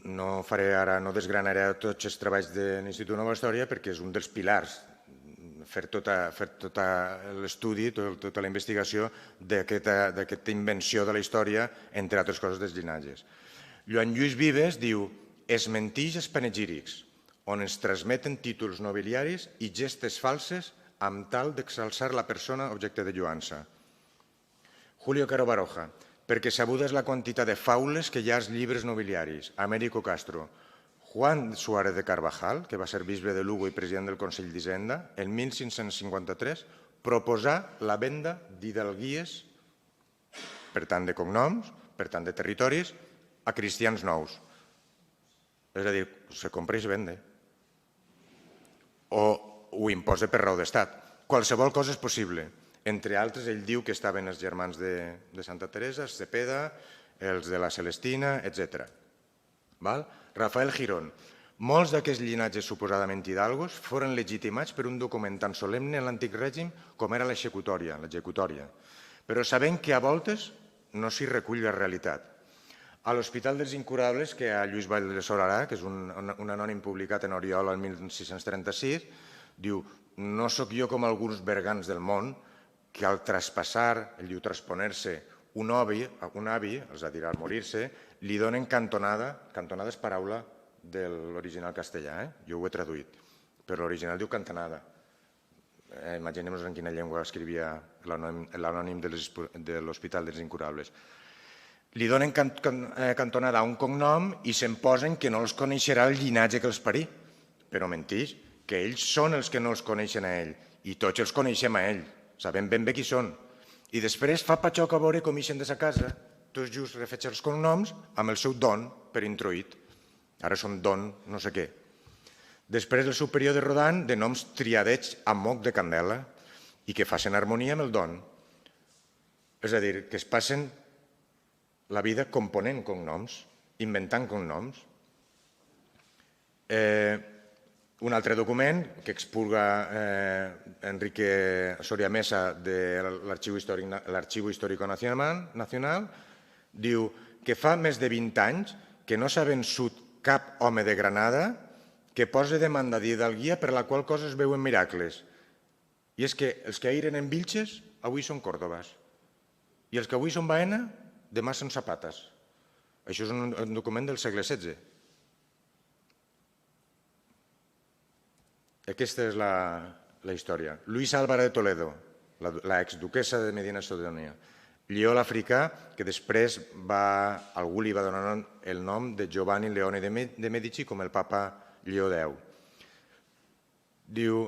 no desgranaré tots els treballs de l'Institut Nova Història perquè és un dels pilars fer tot l'estudi, tota la investigació d'aquesta invenció de la història, entre altres coses, dels llinatges. Joan Lluís Vives diu «Es mentix els panegírics, on es transmeten títols nobiliaris i gestes falses amb tal d'exalçar la persona objecte de lloança». Julio Caro Baroja, perquè sabuda és la quantitat de faules que hi ha als llibres nobiliaris. Américo Castro, Juan Suárez de Carvajal, que va ser bisbe de Lugo i president del Consell d'Hisenda, en 1553 proposà la venda d'hidalguies, per tant de cognoms, per tant de territoris, a cristians nous. És a dir, se compra i se vende. O ho imposa per raó d'estat. Qualsevol cosa és possible. Entre altres, ell diu que estaven els germans de Santa Teresa, els Cepeda, els de la Celestina, etc. Rafael Girón. Molts d'aquests llinatges suposadament hidalgos foren legitimats per un document tan solemne en l'antic règim com era l'executòria, però sabent que a voltes no s'hi recull la realitat. A l'Hospital dels Incurables, que a Lluís Vall de Sorarà, que és un anònim publicat en Oriol el 1636, diu «No sóc jo com alguns bergants del món que al traspassar, ell diu transponer-se, un avi, és a dir, al morir-se, li donen cantonada, cantonada és paraula de l'original castellà, jo ho he traduït, però l'original diu cantonada. Imaginem-nos en quina llengua escrivia l'anònim de l'Hospital dels Incurables. Li donen cantonada a un cognom i se'n posen que no els coneixerà el llinatge que els parí. Però mentix, que ells són els que no els coneixen a ell i tots els coneixem a ell, sabem ben bé qui són. I després fa patxoc a veure com ixen de sa casa, tots just refets els cognoms amb el seu don per introït. Ara són don no sé què. Després el seu període rodant de noms triadets amb moc de candela i que facin harmonia amb el don. És a dir, que es passen la vida component cognoms, inventant cognoms. Un altre document que expurga Enrique Soria Mesa de l'Arxiu Histórico Nacional diu que fa més de 20 anys que no s'ha vençut cap home de Granada que posa demanda d'hidalguia per la qual cosa es veuen miracles. I és que els que ahir eren Vilches avui són Còrdobas i els que avui són Baena demà són Zapatas. Això és un document del segle XVI. Aquesta és la història. Luis Álvarez de Toledo, la exduquessa de Medina Sidonia. Lleó l'Africà, que després algú li va donar el nom de Giovanni Leone de Medici com el papa Lleó X. Diu,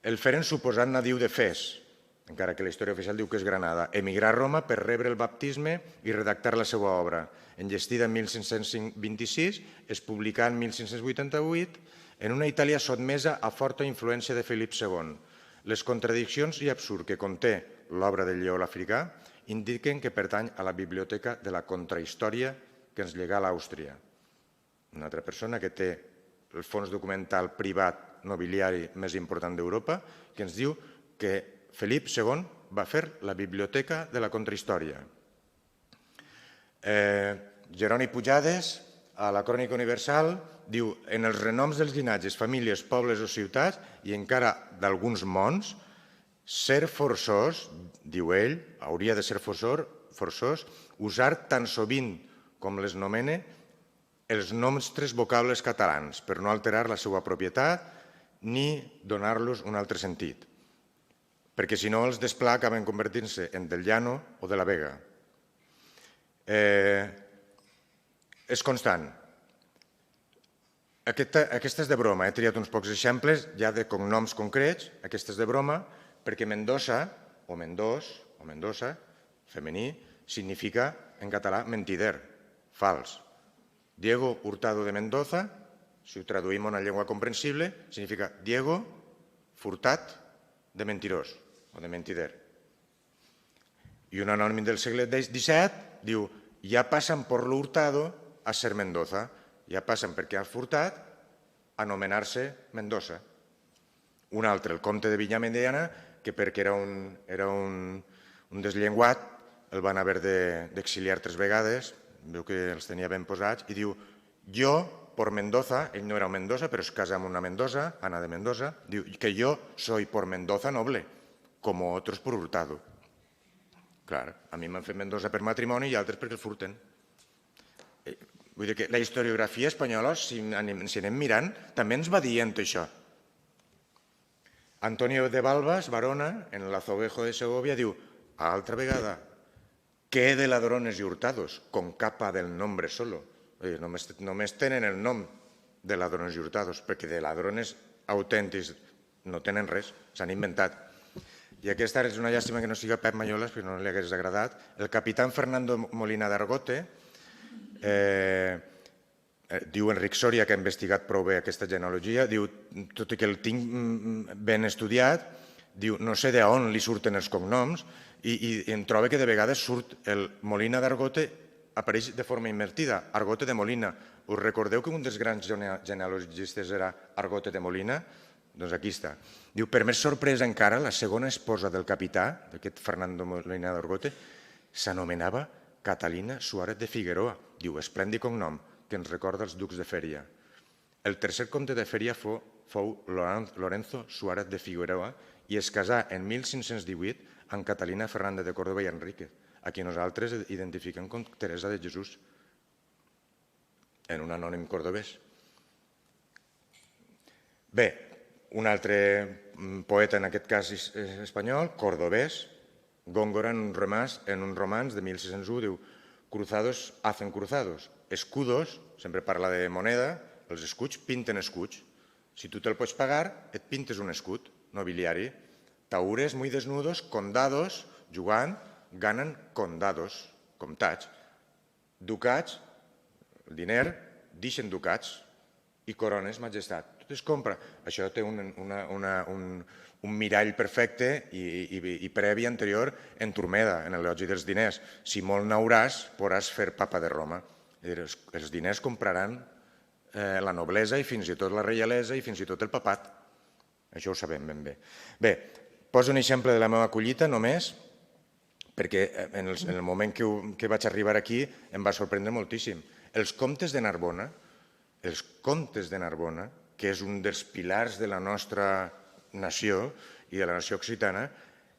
el feren suposat nadiu de Fes, encara que la història oficial diu que és Granada, emigrà a Roma per rebre el baptisme i redactar la seva obra. Enllestida en 1526, es publicà en 1588 en una Itàlia sotmesa a forta influència de Felip II. Les contradiccions i absurd que conté l'obra de Lleó l'Africà indiquen que pertany a la biblioteca de la contrahistòria que ens llegà l'Àustria. Una altra persona que té el fons documental privat nobiliari més important d'Europa, que ens diu que Felip II va fer la biblioteca de la contrahistòria. Jeroni Pujades, a la Crònica Universal, diu en els renoms dels llinatges, famílies, pobles o ciutats i encara d'alguns mons, ser forçós, diu ell, hauria de ser forçós, usar tan sovint com les nomene els nostres vocables catalans per no alterar la seva propietat ni donar-los un altre sentit, perquè si no els d'Esplà acaben convertint-se en del Llano o de la Vega. És constant. Aquesta és de broma, he triat uns pocs exemples ja de cognoms concrets, aquesta és de broma, perquè Mendoza, o Mendoza, femení, significa en català mentider, fals. Diego Hurtado de Mendoza, si ho traduïm a una llengua comprensible, significa Diego Furtat de mentirós o de mentider. I un anònim del segle XVII diu ja passen per lo Hurtado a ser Mendoza, ja passen perquè ha furtat a anomenar-se Mendoza. Un altre, el comte de Villamediana, que perquè era un desllenguat, el van haver d'exiliar 3 vegades, veu que els tenia ben posats, i diu, jo, por Mendoza, ell no era un Mendoza, però es casa amb una Mendoza, Ana de Mendoza, diu que yo soy por Mendoza noble, como otros por Hurtado. Clar, a mi m'han fet Mendoza per matrimoni i altres perquè el furten. Vull dir que la historiografia espanyola, si anem mirant, també ens va dient això. Antonio de Balbas, Barona, en el Azoguejo de Segovia, diu, altra vegada, ¿qué de ladrones y hurtados? Con capa del nombre solo. Només tenen el nom de ladrones i hurtados, perquè de ladrones autèntics no tenen res, s'han inventat. I aquesta és una llàstima que no siga Pep Malloles, perquè no li hagués agradat. El capitán Fernando Molina d'Argote, diu Enric Soria, que ha investigat prou bé aquesta genealogia, diu, tot i que el tinc ben estudiat, diu, no sé d'on li surten els cognoms, i em troba que de vegades surt el Molina d'Argote, apareix de forma invertida, Argote de Molina. Us recordeu que un dels grans genealogistes era Argote de Molina? Doncs aquí està. Diu, per més sorpresa encara, la segona esposa del capità, d'aquest Fernando Molina d'Argote, s'anomenava Catalina Suárez de Figueroa. Diu, esplèndid cognom, que ens recorda els ducs de Fèria. El tercer comte de Fèria fou Lorenzo Suárez de Figueroa i es casà en 1518 amb Catalina Fernández de Córdoba i Enríquez, a qui nosaltres identifiquem com Teresa de Jesús, en un anònim cordobès. Bé, un altre poeta, en aquest cas espanyol, cordobès, Góngora, en un romanç de 1601, diu cruzados hacen cruzados, escudos, sempre parla de moneda, els escuts pinten escuts. Si tu te'l pots pagar, et pintes un escut nobiliari. Taures muy desnudos, condados, jugant, ganen condados, comtats. Ducats, el diner, deixen ducats. I corones, majestat. Tot es compra. Això té un mirall perfecte i previ anterior en Turmeda, en l'elogi dels diners. Si molt n'hauràs, podràs fer papa de Roma. Els diners compraran la noblesa i fins i tot la reialesa i fins i tot el papat. Això ho sabem ben bé. Bé, poso un exemple de la meva collita només, perquè en el moment que vaig arribar aquí em va sorprendre moltíssim. Els comtes de Narbona, que és un dels pilars de la nostra nació i de la nació occitana,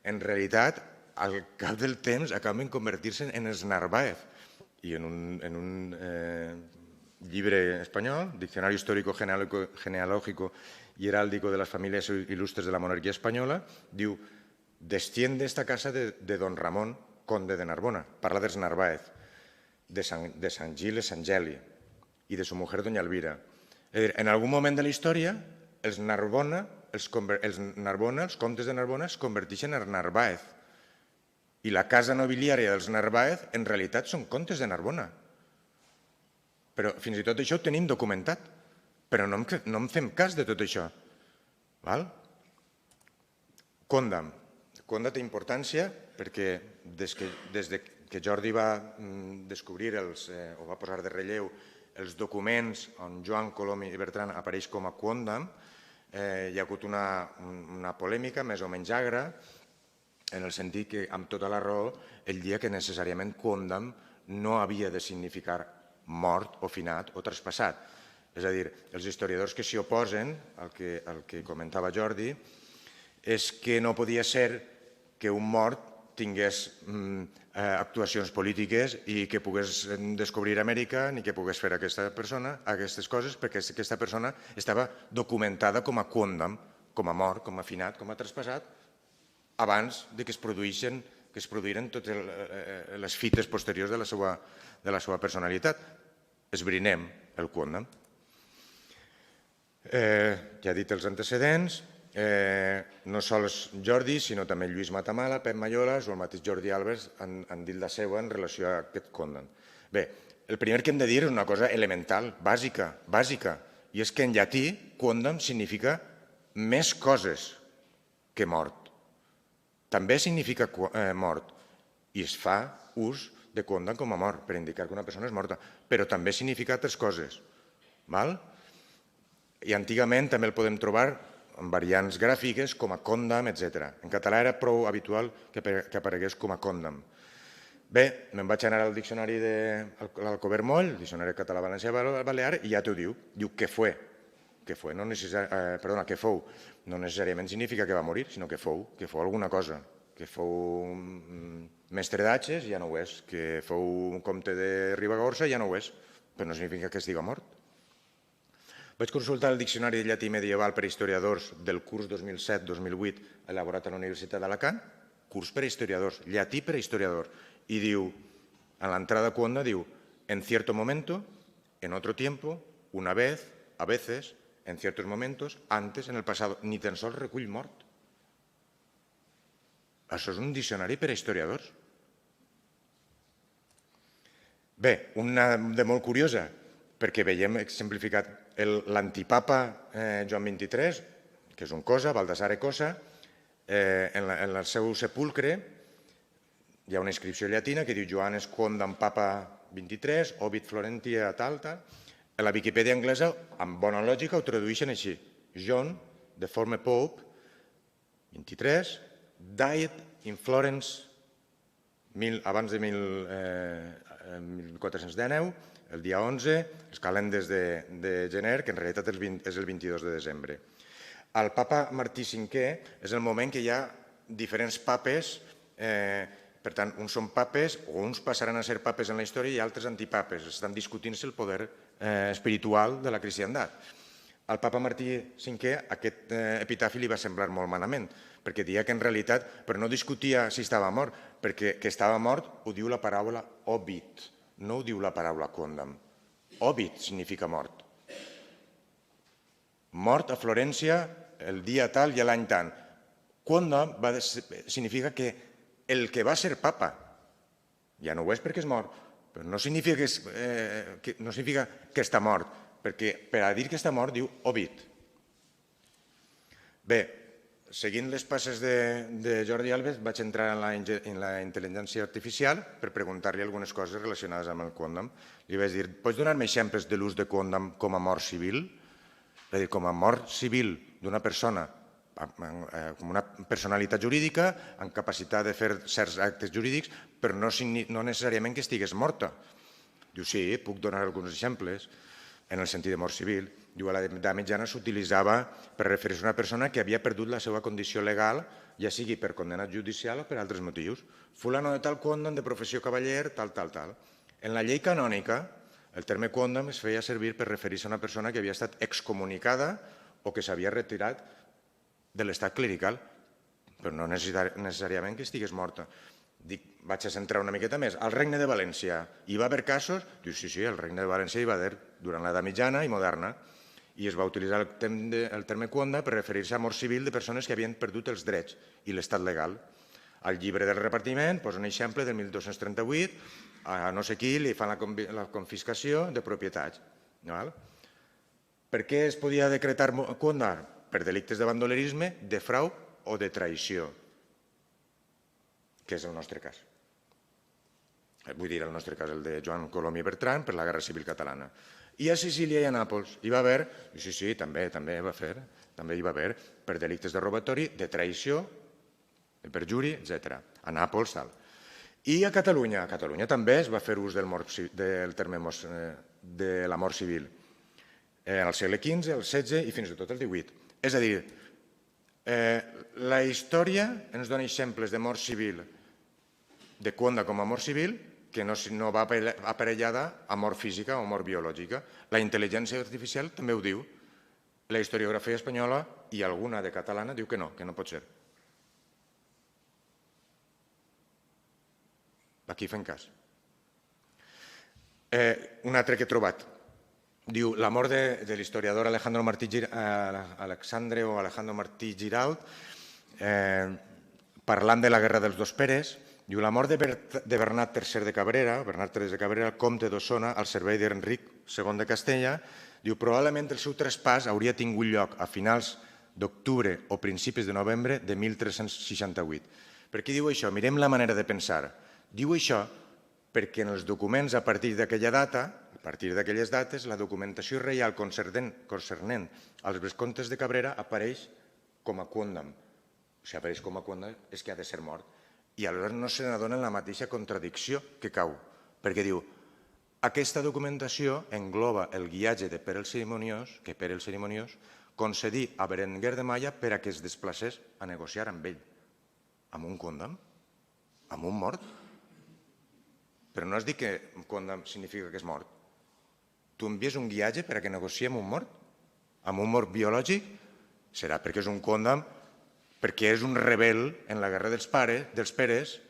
en realitat, al cap del temps, acaben convertir-se en els Narváez. I en un llibre espanyol, Diccionario Histórico Genealógico y Heráldico de las Familias Ilustres de la Monarquía Española, diu desciende esta casa de don Ramón, conde de Narbona. Parla dels Narváez, de Sant Gil i Sant Geli, i de su mujer, doña Elvira. És a dir, en algun moment de la història, els Narbona, els comtes de Narbona, es converteixen en Narváez. I la casa nobiliària dels Narváez, en realitat, són comtes de Narbona. Però fins i tot això ho tenim documentat. Però no en fem cas de tot això. Condam. Condam té importància perquè des que Jordi va descobrir o va posar de relleu els documents on Joan Colom i Bertran apareix com a Condam, hi ha hagut una polèmica més o menys agra en el sentit que, amb tota la raó, ell dia que necessàriament Condam no havia de significar mort o finat o traspassat. És a dir, els historiadors que s'hi oposen, el que comentava Jordi, és que no podia ser que un mort tingués actuacions polítiques i que pogués descobrir Amèrica ni que pogués fer aquestes coses perquè aquesta persona estava documentada com a Condam, com a mort, com a finat, com a traspassat, abans que es produïren totes les fites posteriors de la seva personalitat. Esbrinem el Condam. Ja he dit els antecedents, no sols Jordi, sinó també Lluís Matamala, Pep Malloles o el mateix Jordi Albers han dit la seva en relació a aquest Condam. Bé, el primer que hem de dir és una cosa elemental, bàsica, i és que en llatí Condam significa més coses que mort. També significa mort i es fa ús de Condam com a mort per indicar que una persona és morta, però també significa altres coses. I antigament també el podem trobar en variants gràfiques com a Condam, etc. En català era prou habitual que aparegués com a Condam. Bé, me'n vaig anar al diccionari de l'Alcover Moll, el diccionari català-valencià-balear, i ja t'ho diu. Diu que fue. Que fou. No necessàriament significa que va morir, sinó que fou alguna cosa. Que fou mestre d'atxes, ja no ho és. Que fou un comte de Ribagorça, ja no ho és. Però no significa que estiga mort. Vaig consultar el Diccionari de Llatí Medieval per a Historiadors del curs 2007-2008 elaborat a la Universitat d'Alacant, curs per a historiadors, llatí per a historiadors, i diu, a l'entrada Condam diu, en cierto momento, en otro tiempo, una vez, a veces, en ciertos momentos, antes, en el pasado, ni tan sols recull mort. Això és un diccionari per a historiadors. Bé, una de molt curiosa, perquè veiem exemplificat l'antipapa Joan XXIII, que és un cosa, Baldassare Cosa, en el seu sepulcre hi ha una inscripció llatina que diu Johannes Condam Papa XXIII, Ovid Florentia, tal. En la Viquipèdia anglesa, amb bona lògica, ho tradueixen així. John, the former Pope, 23, died in Florence abans de 1419, el dia 11, els calendes de gener, que en realitat és el 22 de desembre. El papa Martí V és el moment que hi ha diferents papes, per tant, uns són papes o uns passaran a ser papes en la història i altres antipapes. Estan discutint-se el poder espiritual de la cristiandat. Al papa Martí V aquest epitafi li va semblar molt malament, perquè deia que en realitat, però no discutia si estava mort, perquè que estava mort ho diu la paraula obit, no ho diu la paraula Condam. Obit significa mort. Mort a Florència el dia tal i l'any tant. Condam significa que el que va ser papa, ja no ho és perquè és mort, però no significa que està mort, perquè per a dir que està mort diu obit. Bé, seguint les passes de Jordi Albers, vaig entrar en la intel·ligència artificial per preguntar-li algunes coses relacionades amb el Condam. Li vaig dir, pots donar-me exemples de l'ús de Condam com a mort civil? És a dir, com a mort civil d'una persona, com una personalitat jurídica, amb capacitat de fer certs actes jurídics, però no necessàriament que estigués morta. Diu, sí, puc donar alguns exemples en el sentit de mort civil. Diu, a l'edat mitjana s'utilitzava per referir-se a una persona que havia perdut la seva condició legal, ja sigui per condenat judicial o per altres motius. Fulano de tal Condam, de professió cavaller, tal. En la llei canònica, el terme Condam es feia servir per referir-se a una persona que havia estat excomunicada o que s'havia retirat de l'estat clerical. però no necessàriament que estigués morta. Dic, vaig a centrar una miqueta més. Al Regne de València hi va haver casos? Diu, sí, al Regne de València hi va haver durant l'edat mitjana i moderna, i es va utilitzar el terme quonda per referir-se a mort civil de persones que havien perdut els drets i l'estat legal. Al llibre del repartiment posa un exemple del 1238, a no sé qui li fan la confiscació de propietats. Per què es podia decretar quonda? Per delictes de bandolerisme, de frau o de traïció, que és el nostre cas. Vull dir, el nostre cas, el de Joan Colom i Bertran, per la Guerra Civil Catalana. I a Sicília i a Nàpols hi va haver, sí, també hi va haver, per delictes de robatori, de traïció, de perjuri, etc. A Nàpols, tal. I a Catalunya també es va fer ús del terme de la mort civil, al segle XV, al XVI i fins i tot al XVIII. És a dir, la història ens dona exemples de mort civil, de quonda com a mort civil, que no va aparellada a mort física o mort biològica. La intel·ligència artificial també ho diu. La historiografia espanyola i alguna de catalana diu que no pot ser. Aquí fem cas. Un altre que he trobat. Diu, la mort de l'historiador Alejandro Martí Girault, parlant de la Guerra dels dos Peres, diu, la mort de Bernat III de Cabrera, el comte d'Osona, al servei d'Enric II de Castella, diu, probablement el seu traspàs hauria tingut lloc a finals d'octubre o principis de novembre de 1368. Per què diu això? Mirem la manera de pensar. Diu això perquè en els documents a partir d'aquella data, a partir d'aquelles dates, la documentació reial concernent als vescomtes de Cabrera apareix com a quondam. Si apareix com a quondam és que ha de ser mort. I aleshores no se n'adonen la mateixa contradicció que cau, perquè diu, aquesta documentació engloba el guiatge de Pere el Cerimoniós, concedí a Berenguer de Malla per a que es desplacés a negociar amb ell. Amb un quondam? Amb un mort? Però no has dit que quondam significa que és mort. Tu envies un guiatge per a que negociï amb un mort? Amb un mort biològic? Serà perquè és un quondam, perquè és un rebel en la guerra dels Peres,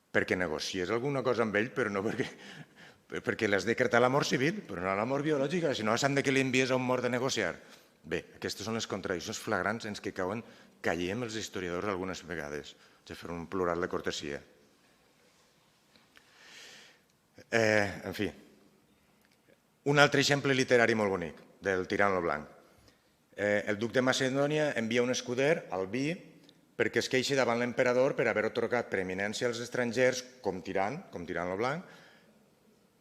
perquè negocies alguna cosa amb ell, però no perquè l'has decretat la mort civil, però no la mort biològica, si no s'han de que li envies a un mort a negociar. Bé, aquestes són les contradiccions flagrants en què caiem els historiadors algunes vegades. Haig de fer un plural de cortesia. En fi, un altre exemple literari molt bonic, del Tirant lo Blanc. El duc de Macedònia envia un escuder, Albí, perquè es queixi davant l'emperador per haver atorgat preeminència als estrangers, com Tirant lo Blanc,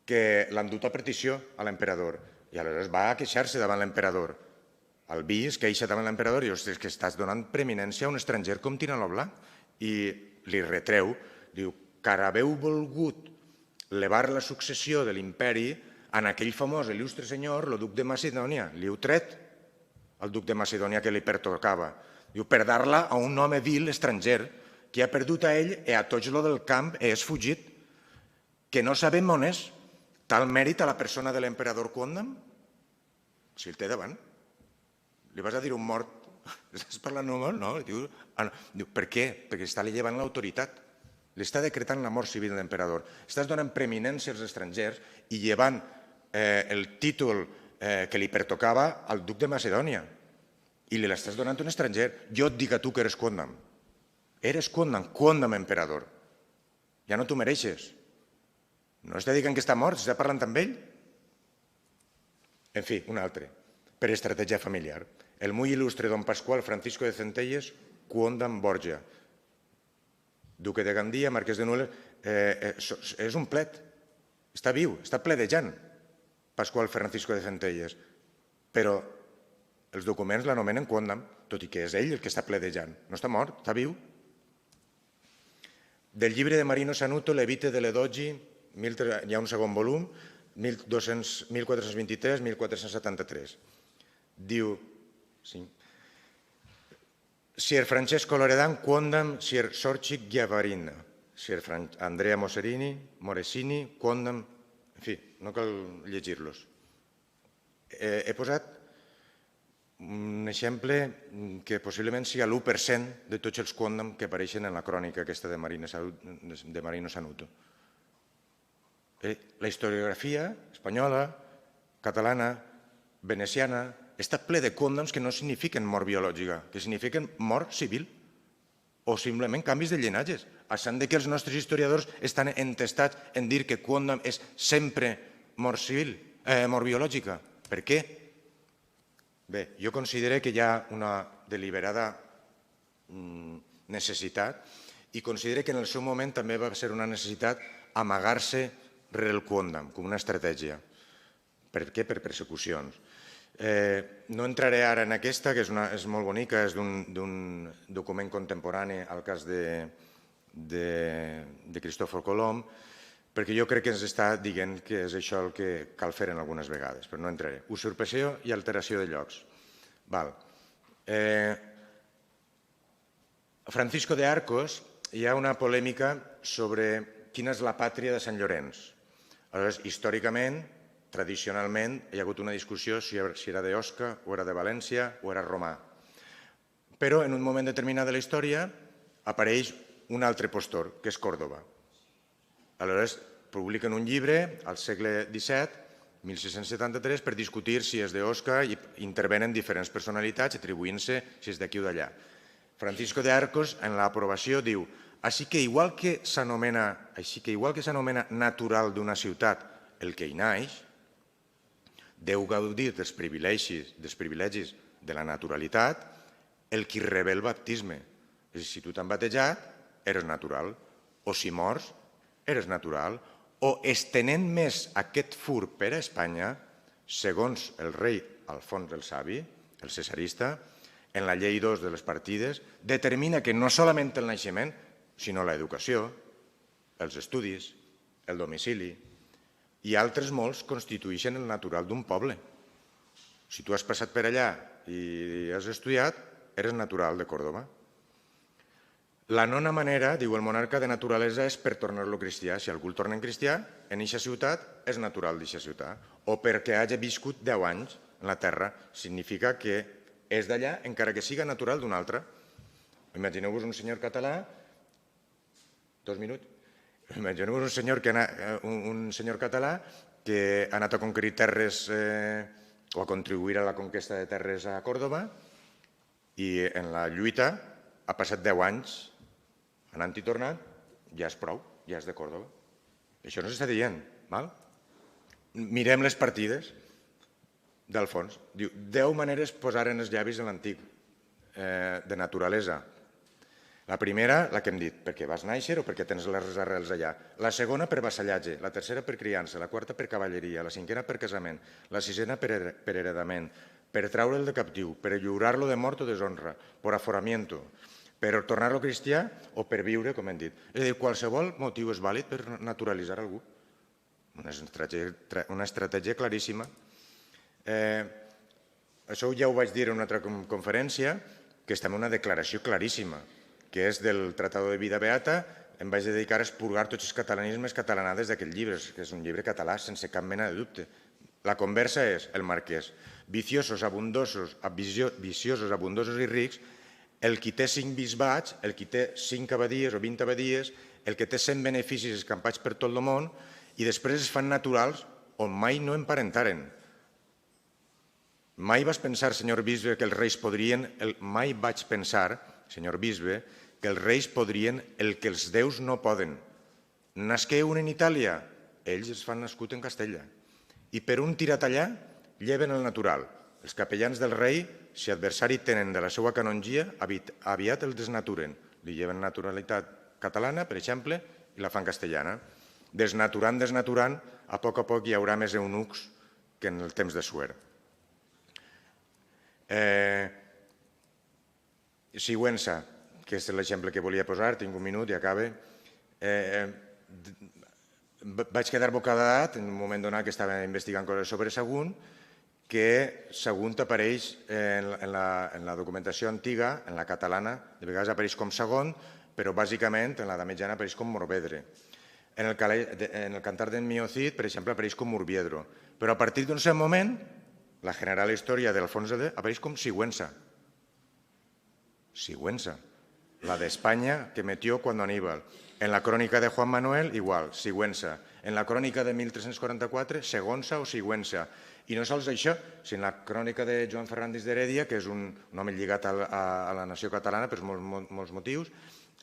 que l'han dut a petició a l'emperador. I aleshores va a queixar-se davant l'emperador. Albí es queixa davant l'emperador i diu, és que estàs donant preeminència a un estranger com Tirant lo Blanc. I li retreu, diu, que haveu volgut levar la successió de l'imperi en aquell famós il·lustre senyor, el duc de Macedònia. Li heu tret al duc de Macedònia que li pertocava. Diu, per dar-la a un home vil estranger que ha perdut a ell i a tots lo del camp i és fugit, que no sabem on és. Tal mèrit a la persona de l'emperador quondam? Si el té davant. Li vas a dir un mort? Estàs parlant normal? No. Diu, per què? Perquè està llevant l'autoritat. Li està decretant la mort civil de l'emperador. Estàs donant preeminència als estrangers i llevant el títol que li pertocava al duc de Macedònia. I li l'estàs donant a un estranger. Jo et dic a tu que eres quondam. Eres quondam emperador. Ja no t'ho mereixes. No està dient que està mort, està parlant amb ell. En fi, un altre. Per estratègia familiar. El muy il·lustre don Pascual Francisco de Centelles, quondam Borja. Duque de Gandia, marquès de Nules, és un plet. Està viu, està pledejant, Pascual Francisco de Centelles. Però els documents l'anomenen quondam, tot i que és ell el que està pledejant. No està mort, està viu. Del llibre de Marino Sanuto, Levite de l'Edogi, hi ha un segon volum, 1423-1473. Diu, Sier Francesco Loredan quondam sier sorcic Giavarina, sier Andrea Moresini quondam, en fi, no cal llegir-los. He posat un exemple que possiblement sigui l'1% de tots els quòndams que apareixen en la crònica aquesta de Marino Sanuto. La historiografia espanyola, catalana, veneciana, està ple de quòndams que no signifiquen mort biològica, que signifiquen mort civil o simplement canvis de llinatges. Passant que els nostres historiadors estan entestats en dir que quòndam és sempre mort civil, mort biològica. Per què? Bé, jo considero que hi ha una deliberada necessitat i considero que en el seu moment també va ser una necessitat amagar-se rere el quòndam, com una estratègia. Per què? Per persecucions. No entraré ara en aquesta, que és molt bonica, és d'un document contemporani al cas de Cristòfor Colom, perquè jo crec que ens està dient que és això el que cal fer en algunes vegades, però no entraré. Usurpació i alteració de llocs. A Francisco de Arcos hi ha una polèmica sobre quina és la pàtria de Sant Llorenç. Aleshores, històricament, tradicionalment, hi ha hagut una discussió si era d'Osca o era de València o era romà. Però en un moment determinat de la història apareix un altre postor, que és Còrdova. Aleshores, publiquen un llibre al segle XVII, 1673, per discutir si és d'Osca i intervenen diferents personalitats atribuint-se si és d'aquí o d'allà. Francisco de Arcos, en l'aprovació, diu: així que igual que s'anomena natural d'una ciutat el que hi naix, deu gaudir dels privilegis de la naturalitat el qui rebé el baptisme. És a dir, si tu t'han batejat, eres natural. O si mors, eres natural. O estenent més aquest fur per a Espanya, segons el rei Alfons el Savi, el cesarista, en la llei 2 de les partides, determina que no solament el naixement, sinó l'educació, els estudis, el domicili i altres molts constitueixen el natural d'un poble. Si tu has passat per allà i has estudiat, eres natural de Còrdova. La nona manera, diu el monarca, de naturalesa és per tornar-lo cristià. Si algú el torna en cristià, en eixa ciutat, és natural d'eixa ciutat. O perquè hagi viscut 10 anys en la terra, significa que és d'allà, encara que siga natural d'un altre. Imagineu-vos un senyor català, 2 minuts, imagineu-vos un senyor català que ha anat a conquerir terres o a contribuir a la conquesta de terres a Còrdova i en la lluita ha passat 10 anys anant i tornant, ja és prou, ja és de Còrdova. Això no s'està dient. Mirem les partides d'Alfons. Diu, 10 maneres posaren els llavis en l'antic de naturalesa. La primera, la que hem dit, perquè vas néixer o perquè tens les arrels allà. La segona, per vassallatge. La tercera, per criança. La quarta, per cavalleria. La cinquena, per casament. La sisena, per heredament. Per traure'l de captiu. Per lliurar-lo de mort o deshonra. Per aforamiento. Per tornar-lo cristià o per viure, com hem dit. És a dir, qualsevol motiu és vàlid per naturalitzar algú. Una estratègia claríssima. Això ja ho vaig dir en una altra conferència, que és també una declaració claríssima, que és del Tratado de Vida Beata. Em vaig dedicar a expurgar tots els catalanismes, catalanades d'aquest llibre, que és un llibre català sense cap mena de dubte. La conversa és el marquès. Viciosos, abundosos i rics, el qui té 5 bisbats, el qui té 5 abadies o 20 abadies, el que té 100 beneficis escampats per tot el món, i després es fan naturals on mai no emparentaren. Mai vaig pensar, senyor bisbe, que els reis podrien el que els déus no poden. Nasqué un en Itàlia, ells es fan nascut en Castella. I per un tiratallà lleven el natural. Els capellans del rei, si adversari tenen de la seva canongia, aviat el desnaturen. Li lleven naturalitat catalana, per exemple, i la fan castellana. Desnaturant, a poc hi haurà més eunucs que en el temps de Suer. Sigüenza, que és l'exemple que volia posar, tinc un minut i acabe. Vaig quedar bocadat en un moment donat que estava investigant coses sobre Sagunt, que Sagunt apareix en la documentació antiga, en la catalana, de vegades apareix com Sagont, però bàsicament en la mitjana apareix com Morvedre. En el Cantar d'en Miocid, per exemple, apareix com Urbiedro. Però a partir d'un cert moment la General Historia de Alfonso X apareix com Sigüenza. Sigüenza. La de España que metió cuando Aníbal. En la crónica de Juan Manuel, igual, Sigüenza. En la crònica de 1344, Segonza o Sigüenza. I no sols això, sinó la crònica de Joan Ferràndiz d'Heredia, que és un home lligat a la nació catalana per molts motius,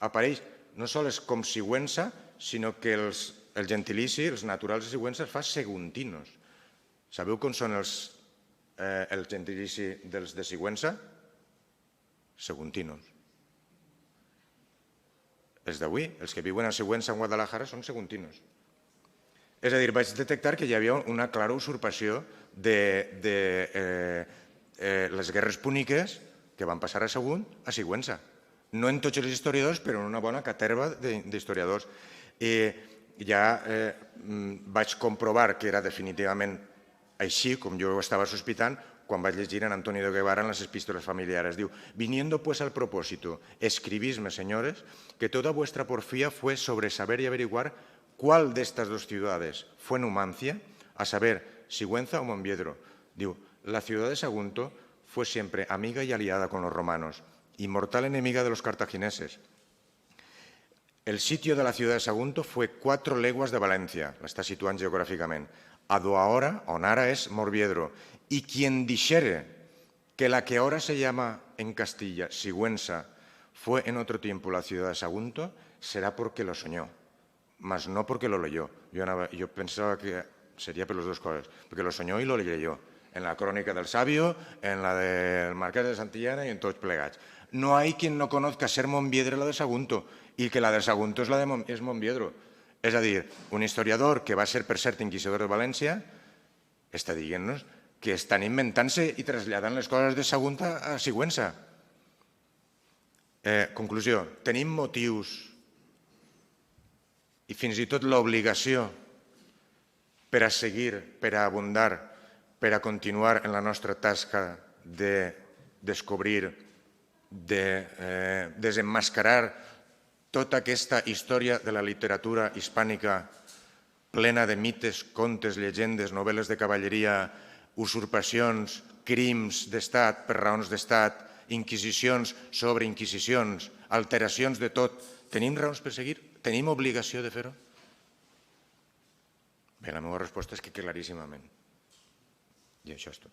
apareix no sols com Sigüenza, sinó que el gentilici, els naturals de Sigüenza, es fa seguntinos. Sabeu com són el gentilici dels de Sigüenza? Seguntinos. Els d'avui, els que viuen a Sigüenza en Guadalajara, són seguntinos. És a dir, vaig detectar que hi havia una clara usurpació de les guerres púniques que van passar a Sagunt a Sigüenza. No en tots els historiadors, però en una bona caterva d'historiadors. I ja vaig comprovar que era definitivament així, com jo estava sospitant, quan vaig llegir en Antonio de Guevara en las epístolas familiares. Diu, viniendo pues al propósito, escribisme, señores, que toda vuestra porfía fue sobre saber y averiguar cuál de estas dos ciudades fue Numancia, a saber, Sigüenza o Monviedro. Diu, la ciudad de Sagunto fue siempre amiga y aliada con los romanos y mortal enemiga de los cartagineses. El sitio de la ciudad de Sagunto fue 4 leguas de Valencia, la està situant geogràficament. Ado ahora, on ara es Morviedro, y quien dijere que la que ahora se llama en Castilla Sigüenza fue en otro tiempo la ciudad de Sagunto, será porque lo soñó, mas no porque lo leyó. Yo pensaba que sería por las dos cosas, porque lo soñó y lo leyó, en la crónica del sabio, en la del Marqués de Santillana y en todos plegats. No hay quien no conozca ser Monviedro la de Sagunto, i que la de Sagunto és Monviedro. És a dir, un historiador que va ser, per cert, inquisidor de València, està dient-nos que estan inventant-se i traslladant les coses de Sagunt a Sigüenza. Conclusió, tenim motius i fins i tot l'obligació per a seguir, per a abundar, per a continuar en la nostra tasca de descobrir, de desemmascarar tota aquesta història de la literatura hispànica plena de mites, contes, llegendes, novel·les de cavalleria, usurpacions, crims d'estat per raons d'estat, inquisicions sobre inquisicions, alteracions de tot. Tenim raons per seguir? Tenim obligació de fer-ho? Bé, la meva resposta és que claríssimament. I això és tot.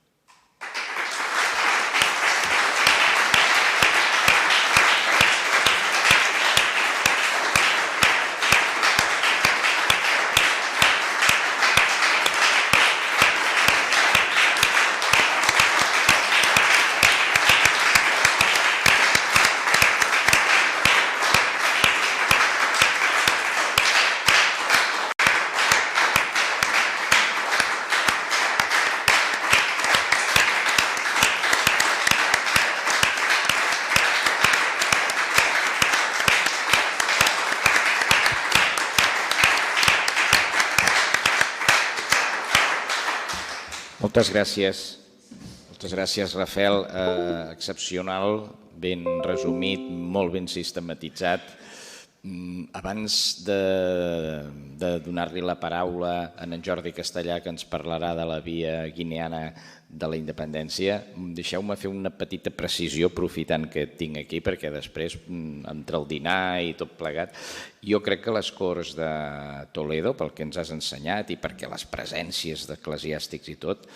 Moltes gràcies, Rafael. Excepcional, ben resumit, molt ben sistematitzat. Abans de donar-li la paraula a en Jordi Castellà, que ens parlarà de la via guineana de la independència, deixeu-me fer una petita precisió, aprofitant que et tinc aquí, perquè després, entre el dinar i tot plegat, jo crec que les Corts de Toledo, pel que ens has ensenyat i perquè les presències d'eclesiàstics i tot,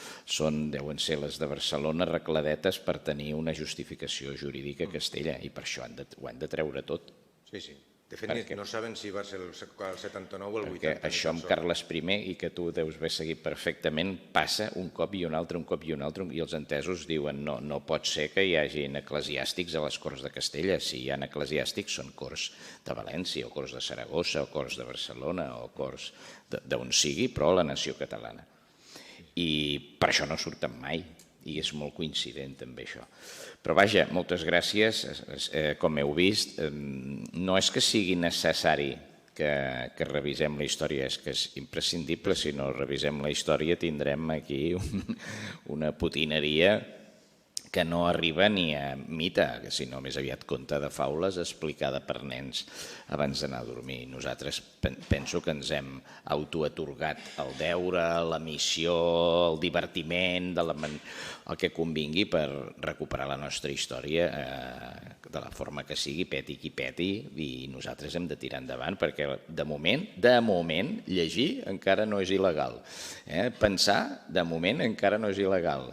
deuen ser les de Barcelona arregladetes per tenir una justificació jurídica a Castella, i per això ho han de treure tot. Sí, sí. De fet, no saben si va ser el 79 o el 80. Perquè això amb Carles I, i que tu deus haver seguit perfectament, passa un cop i un altre, i els entesos diuen no pot ser que hi hagin eclesiàstics a les Corts de Castella. Si hi ha eclesiàstics són Corts de València, o Corts de Saragossa, o Corts de Barcelona, o Corts d'on sigui, però a la nació catalana. I per això no surten mai, i és molt coincident també això. Però vaja, moltes gràcies. Com heu vist, no és que sigui necessari que revisem la història, és que és imprescindible. Si no revisem la història tindrem aquí una potineria que no arriba ni a mite, sinó més aviat conte de faules explicada per nens abans d'anar a dormir. Nosaltres penso que ens hem autoatorgat el deure, la missió, el divertiment, el que convingui per recuperar la nostra història de la forma que sigui, peti qui peti, i nosaltres hem de tirar endavant perquè de moment, llegir encara no és il·legal. Pensar, de moment, encara no és il·legal.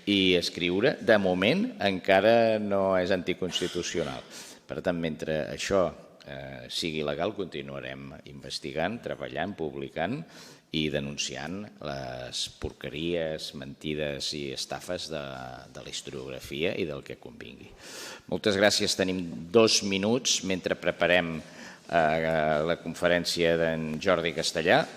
I escriure, de moment, encara no és anticonstitucional. Per tant, mentre això sigui legal, continuarem investigant, treballant, publicant i denunciant les porqueries, mentides i estafes de la historiografia i del que convingui. Moltes gràcies. Tenim 2 minuts mentre preparem la conferència d'en Jordi Castellà.